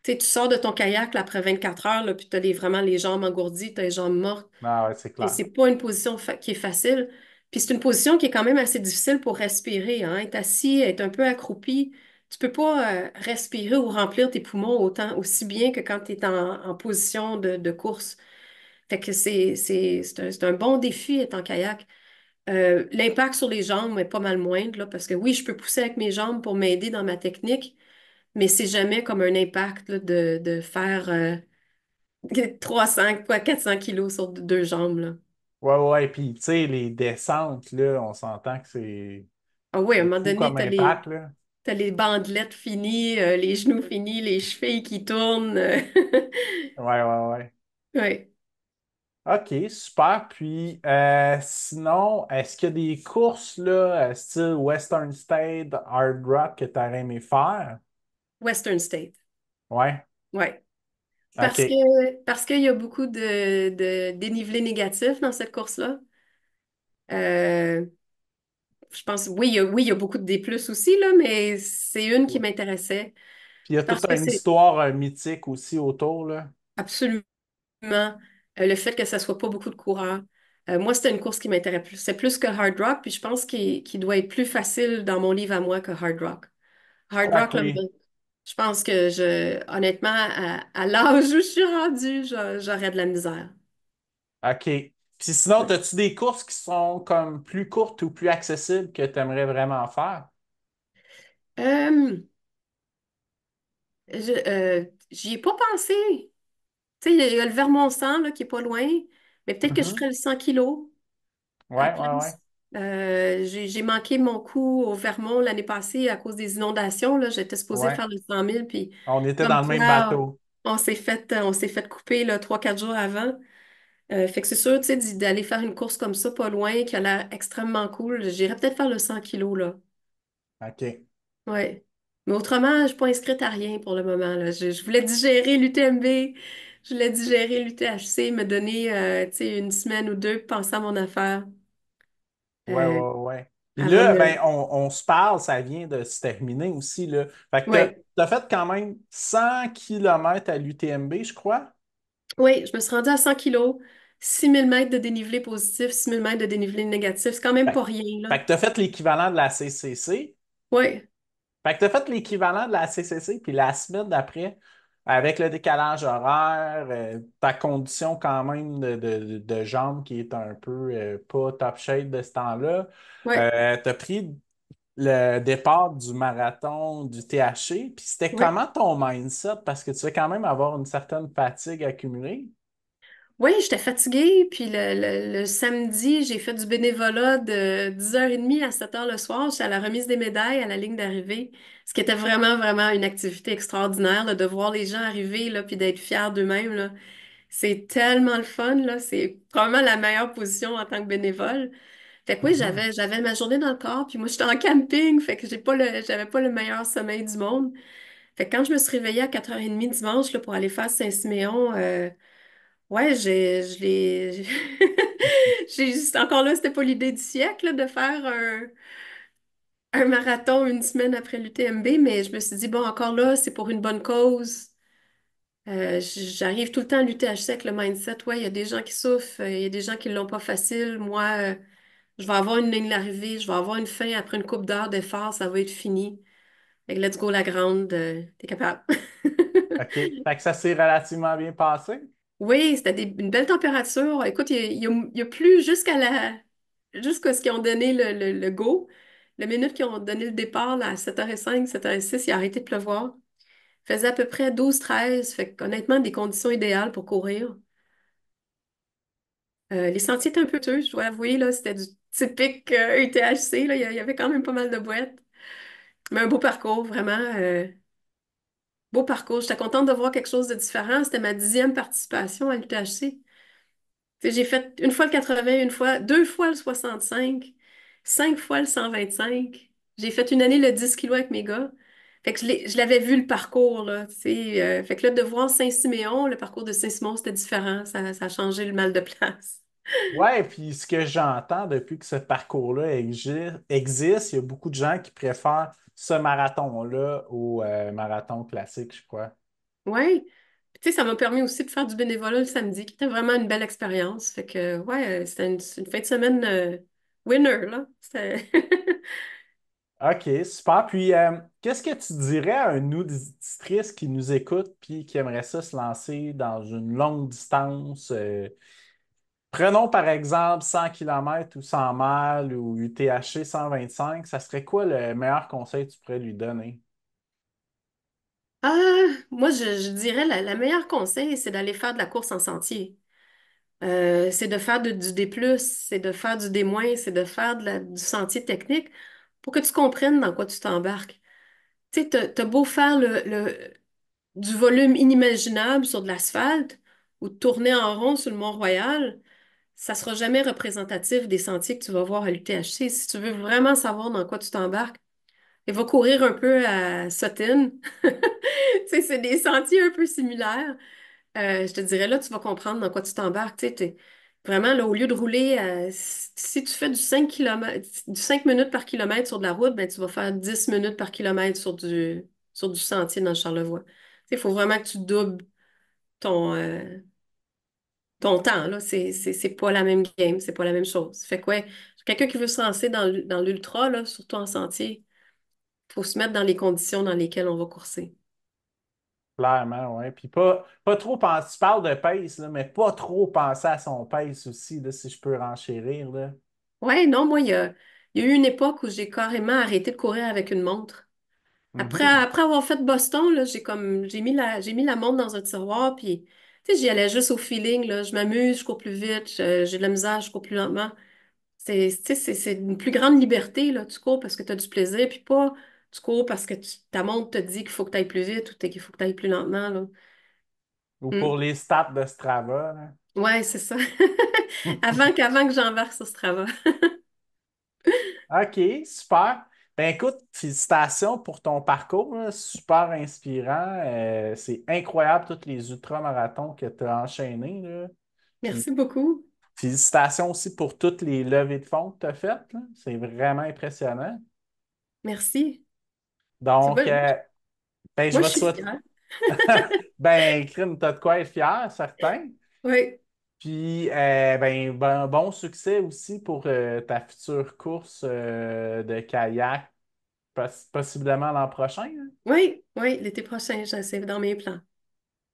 [SPEAKER 3] tu sais, tu sors de ton kayak là, après 24 heures là, puis tu as vraiment les jambes engourdies, tu as les jambes mortes.
[SPEAKER 2] Ah ouais, c'est
[SPEAKER 3] Et
[SPEAKER 2] clair.
[SPEAKER 3] c'est pas une position qui est facile. Puis c'est une position qui est quand même assez difficile pour respirer, hein. Être assis, être un peu accroupi, tu peux pas respirer ou remplir tes poumons autant aussi bien que quand tu es en position de course. Fait que c'est un bon défi être en kayak. L'impact sur les jambes est pas mal moindre, là, parce que oui, je peux pousser avec mes jambes pour m'aider dans ma technique, mais c'est jamais comme un impact là, de faire 300, quoi, 400 kilos sur deux jambes, là.
[SPEAKER 2] Ouais, ouais, puis tu sais, les descentes, là, on s'entend que
[SPEAKER 3] Ah oui, à un
[SPEAKER 2] c'est
[SPEAKER 3] moment
[SPEAKER 2] fou
[SPEAKER 3] donné,
[SPEAKER 2] comme impact, là.
[SPEAKER 3] t'as les bandelettes finies, les genoux finis, les chevilles qui tournent.
[SPEAKER 2] Ouais, ouais, ouais.
[SPEAKER 3] Ouais.
[SPEAKER 2] OK, super. Puis sinon, est-ce qu'il y a des courses là, style Western State, Hard Rock que tu aurais aimé faire?
[SPEAKER 3] Western State.
[SPEAKER 2] Ouais.
[SPEAKER 3] Ouais.
[SPEAKER 2] OK.
[SPEAKER 3] Parce qu'il y a beaucoup de dénivelé négatif dans cette course-là. Euh, je pense, oui, il y a beaucoup de D+, aussi, là, mais c'est une qui m'intéressait
[SPEAKER 2] Puis il y a toute
[SPEAKER 3] parce que
[SPEAKER 2] une
[SPEAKER 3] c'est
[SPEAKER 2] histoire mythique aussi autour, là.
[SPEAKER 3] absolument le fait que ça soit pas beaucoup de coureurs. Moi, c'était une course qui m'intéressait plus. C'est plus que Hard Rock, puis je pense qu'il doit être plus facile dans mon livre à moi que Hard Rock. Hard Rock, là,
[SPEAKER 2] OK.
[SPEAKER 3] je pense que honnêtement, à l'âge où je suis rendue, j'aurais de la misère.
[SPEAKER 2] OK. Puis sinon, as-tu des courses qui sont comme plus courtes ou plus accessibles que tu aimerais vraiment faire?
[SPEAKER 3] Euh, J'y ai pas pensé. Tu sais, il y a le Vermont 100 là, qui est pas loin, mais peut-être que je
[SPEAKER 2] Mhm.
[SPEAKER 3] ferais le 100 kilos à
[SPEAKER 2] Ouais,
[SPEAKER 3] la
[SPEAKER 2] ouais, ouais.
[SPEAKER 3] place. J'ai manqué mon coup au Vermont l'année passée à cause des inondations, là. J'étais supposée
[SPEAKER 2] Ouais.
[SPEAKER 3] faire le 100 000, puis
[SPEAKER 2] On était
[SPEAKER 3] comme
[SPEAKER 2] dans le même
[SPEAKER 3] toi,
[SPEAKER 2] bateau.
[SPEAKER 3] on s'est fait couper là, 3, 4 jours avant. Fait que c'est sûr, tu sais, d'aller faire une course comme ça, pas loin, qui a l'air extrêmement cool. J'irais peut-être faire le 100 kilos, là.
[SPEAKER 2] OK.
[SPEAKER 3] Ouais. Mais autrement, je suis pas inscrite à rien pour le moment, là. Je voulais digérer l'UTMB, je voulais digérer l'UTHC, me donner, tu sais, une semaine ou deux pour penser à mon affaire.
[SPEAKER 2] Ouais,
[SPEAKER 3] euh,
[SPEAKER 2] ouais, ouais. Puis
[SPEAKER 3] avant
[SPEAKER 2] là,
[SPEAKER 3] de...
[SPEAKER 2] ben, on se parle, ça vient de se terminer aussi, là. Fait que
[SPEAKER 3] Ouais.
[SPEAKER 2] t'as fait quand même 100 kilomètres à l'UTMB, je crois.
[SPEAKER 3] Oui, je me suis rendue à 100 kilos, 6 000 mètres de dénivelé positif, 6 000 mètres de dénivelé négatif. C'est quand même
[SPEAKER 2] Fait,
[SPEAKER 3] pas rien, là.
[SPEAKER 2] fait que t'as fait l'équivalent de la CCC.
[SPEAKER 3] Oui,
[SPEAKER 2] Fait que t'as fait l'équivalent de la CCC, puis la semaine d'après, avec le décalage horaire, ta condition quand même de jambes qui est un peu pas top shape de ce temps-là,
[SPEAKER 3] oui,
[SPEAKER 2] t'as pris le départ du marathon du THC, puis c'était
[SPEAKER 3] oui.
[SPEAKER 2] comment ton mindset? Parce que tu vas quand même avoir une certaine fatigue accumulée.
[SPEAKER 3] Oui, j'étais fatiguée, puis le samedi, j'ai fait du bénévolat de 10h30 à 7h le soir. J'étais à la remise des médailles à la ligne d'arrivée, ce qui était vraiment, vraiment une activité extraordinaire, là, de voir les gens arriver, là, puis d'être fiers d'eux-mêmes, là. C'est tellement le fun, là. C'est probablement la meilleure position en tant que bénévole. Fait que oui,
[SPEAKER 2] Mhm.
[SPEAKER 3] j'avais ma journée dans le corps, puis moi, j'étais en camping, fait que j'avais pas le meilleur sommeil du monde. Fait que quand je me suis réveillée à 4h30 dimanche, là, pour aller faire Saint-Siméon, ouais, je l'ai. Encore là, c'était pas l'idée du siècle, là, de faire un marathon une semaine après l'UTMB, mais je me suis dit, bon, encore là, c'est pour une bonne cause. J'arrive tout le temps à l'UTHC avec le mindset, ouais, il y a des gens qui souffrent, il y a des gens qui l'ont pas facile. Moi, je vais avoir une ligne d'arrivée, je vais avoir une fin après une couple d'heures d'effort, ça va être fini. Fait que let's go la grande, t'es capable.
[SPEAKER 2] OK. Fait que ça s'est relativement bien passé.
[SPEAKER 3] Oui, c'était une belle température. Écoute, il y a plu jusqu'à ce qu'ils ont donné le go. La minute qu'ils ont donné le départ, là, à 7h05, 7h06, il a arrêté de pleuvoir. Il faisait à peu près 12, 13. Fait qu'honnêtement, des conditions idéales pour courir. Les sentiers étaient un peu teux, je dois avouer, là, c'était du typique UTHC, là, il y avait quand même pas mal de boîtes. Mais un beau parcours, vraiment. Beau parcours. J'étais contente de voir quelque chose de différent. C'était ma 10e participation à l'UTHC. Tu sais, j'ai fait une fois le 80, 2 fois le 65, 5 fois le 125. J'ai fait une année le 10 kilos avec mes gars. Fait que je l'avais vu le parcours, là, tu sais. Fait que là, de voir Saint-Siméon, le parcours de Saint-Simon, c'était différent. Ça a changé le mal de place.
[SPEAKER 2] Ouais, puis ce que j'entends depuis que ce parcours-là existe, il y a beaucoup de gens qui préfèrent ce marathon-là au marathon classique, je crois.
[SPEAKER 3] Ouais. Puis, tu sais, ça m'a permis aussi de faire du bénévolat le samedi, qui était vraiment une belle expérience. Fait que, ouais, c'était une fin de semaine winner, là. C'était...
[SPEAKER 2] OK, super. Puis, qu'est-ce que tu dirais à un auditrice qui nous écoute puis qui aimerait ça se lancer dans une longue distance? Prenons par exemple 100 kilomètres ou 100 miles ou UTHC 125. Ça serait quoi le meilleur conseil que tu pourrais lui donner?
[SPEAKER 3] Ah, moi, je dirais la meilleure conseil, c'est d'aller faire de la course en sentier. C'est de faire du D+, c'est de faire du D-, c'est de faire du sentier technique pour que tu comprennes dans quoi tu t'embarques. Tu sais, t'as beau faire du volume inimaginable sur de l'asphalte ou tourner en rond sur le Mont-Royal, ça sera jamais représentatif des sentiers que tu vas voir à l'UTHC. Si tu veux vraiment savoir dans quoi tu t'embarques, il va courir un peu à Sutton. Tu sais, c'est des sentiers un peu similaires. Je te dirais, là, tu vas comprendre dans quoi tu t'embarques. Tu sais, vraiment, là, au lieu de rouler, si tu fais du 5 minutes par kilomètre sur de la route, ben, tu vas faire 10 minutes par kilomètre sur du sentier dans le Charlevoix. Tu sais, il faut vraiment que tu doubles ton, euh, ton temps, là. C'est pas la même game, c'est pas la même chose. Fait que, ouais, quelqu'un qui veut se lancer dans l'ultra, là, surtout en sentier, il faut se mettre dans les conditions dans lesquelles on va courser.
[SPEAKER 2] Clairement, oui. Puis pas trop penser, tu parles de pace, là, mais pas trop penser à son pace aussi, là, si je peux renchérir, là.
[SPEAKER 3] Ouais, non, moi, il y a eu une époque où j'ai carrément arrêté de courir avec une montre.
[SPEAKER 2] Mhm.
[SPEAKER 3] Après avoir fait Boston, là, j'ai mis la montre dans un tiroir, puis, tu sais, j'y allais juste au feeling, là. Je m'amuse, je cours plus vite, j'ai de la misère, je cours plus lentement. C'est une plus grande liberté, là. Tu cours parce que tu as du plaisir, puis pas tu cours parce que ta montre te dit qu'il faut que tu ailles plus vite ou qu'il faut que tu ailles plus lentement, là.
[SPEAKER 2] Ou pour
[SPEAKER 3] Hmm.
[SPEAKER 2] les stats de Strava, là.
[SPEAKER 3] Ouais, c'est ça. Avant que j'embarque sur ce travail.
[SPEAKER 2] OK, super. Ben écoute, félicitations pour ton parcours, là. Super inspirant. C'est incroyable tous les ultramarathons que tu as enchaînés, là. Puis
[SPEAKER 3] Merci beaucoup.
[SPEAKER 2] félicitations aussi pour toutes les levées de fonds que tu as faites, là. C'est vraiment impressionnant.
[SPEAKER 3] Merci. C'est
[SPEAKER 2] Donc,
[SPEAKER 3] bon.
[SPEAKER 2] ben, je
[SPEAKER 3] Moi, je
[SPEAKER 2] vais te
[SPEAKER 3] suis
[SPEAKER 2] souhaiter.
[SPEAKER 3] fière.
[SPEAKER 2] Ben, crime, t'as de quoi être fier, certain.
[SPEAKER 3] Oui,
[SPEAKER 2] Puis, bon succès aussi pour ta future course de kayak, possiblement l'an prochain, hein?
[SPEAKER 3] oui, oui, l'été prochain, c'est dans mes plans.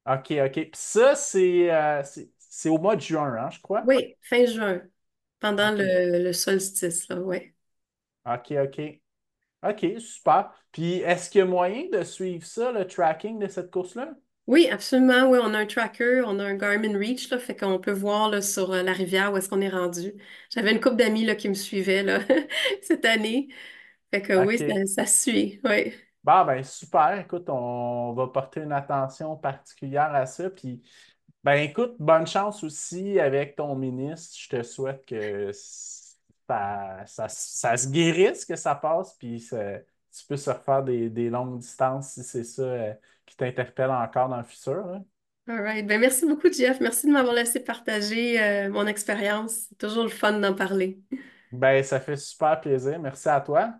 [SPEAKER 2] OK, OK. Puis ça, c'est au mois de juin, hein, je crois.
[SPEAKER 3] Oui, fin juin, pendant
[SPEAKER 2] OK,
[SPEAKER 3] le solstice, là, oui.
[SPEAKER 2] OK, OK. OK, super. Puis, est-ce qu'il y a moyen de suivre ça, le tracking de cette course-là?
[SPEAKER 3] Oui, absolument. Oui, on a un tracker, on a un Garmin Reach, là, fait qu'on peut voir là, sur la rivière où est-ce qu'on est rendu. J'avais une couple d'amis là, qui me suivaient là, cette année. Fait que oui,
[SPEAKER 2] OK.
[SPEAKER 3] ça suit. Oui.
[SPEAKER 2] Bah, ben, super. Écoute, on va porter une attention particulière à ça. Puis, ben, écoute, bonne chance aussi avec ton ministre. Je te souhaite que ça se guérisse, que ça passe, puis tu peux se refaire des longues distances si c'est ça qui t'interpelle encore dans le futur, hein.
[SPEAKER 3] All right. Ben, merci beaucoup, Jeff. Merci de m'avoir laissé partager mon expérience. C'est toujours le fun d'en parler.
[SPEAKER 2] Ben, ça fait super plaisir. Merci à toi.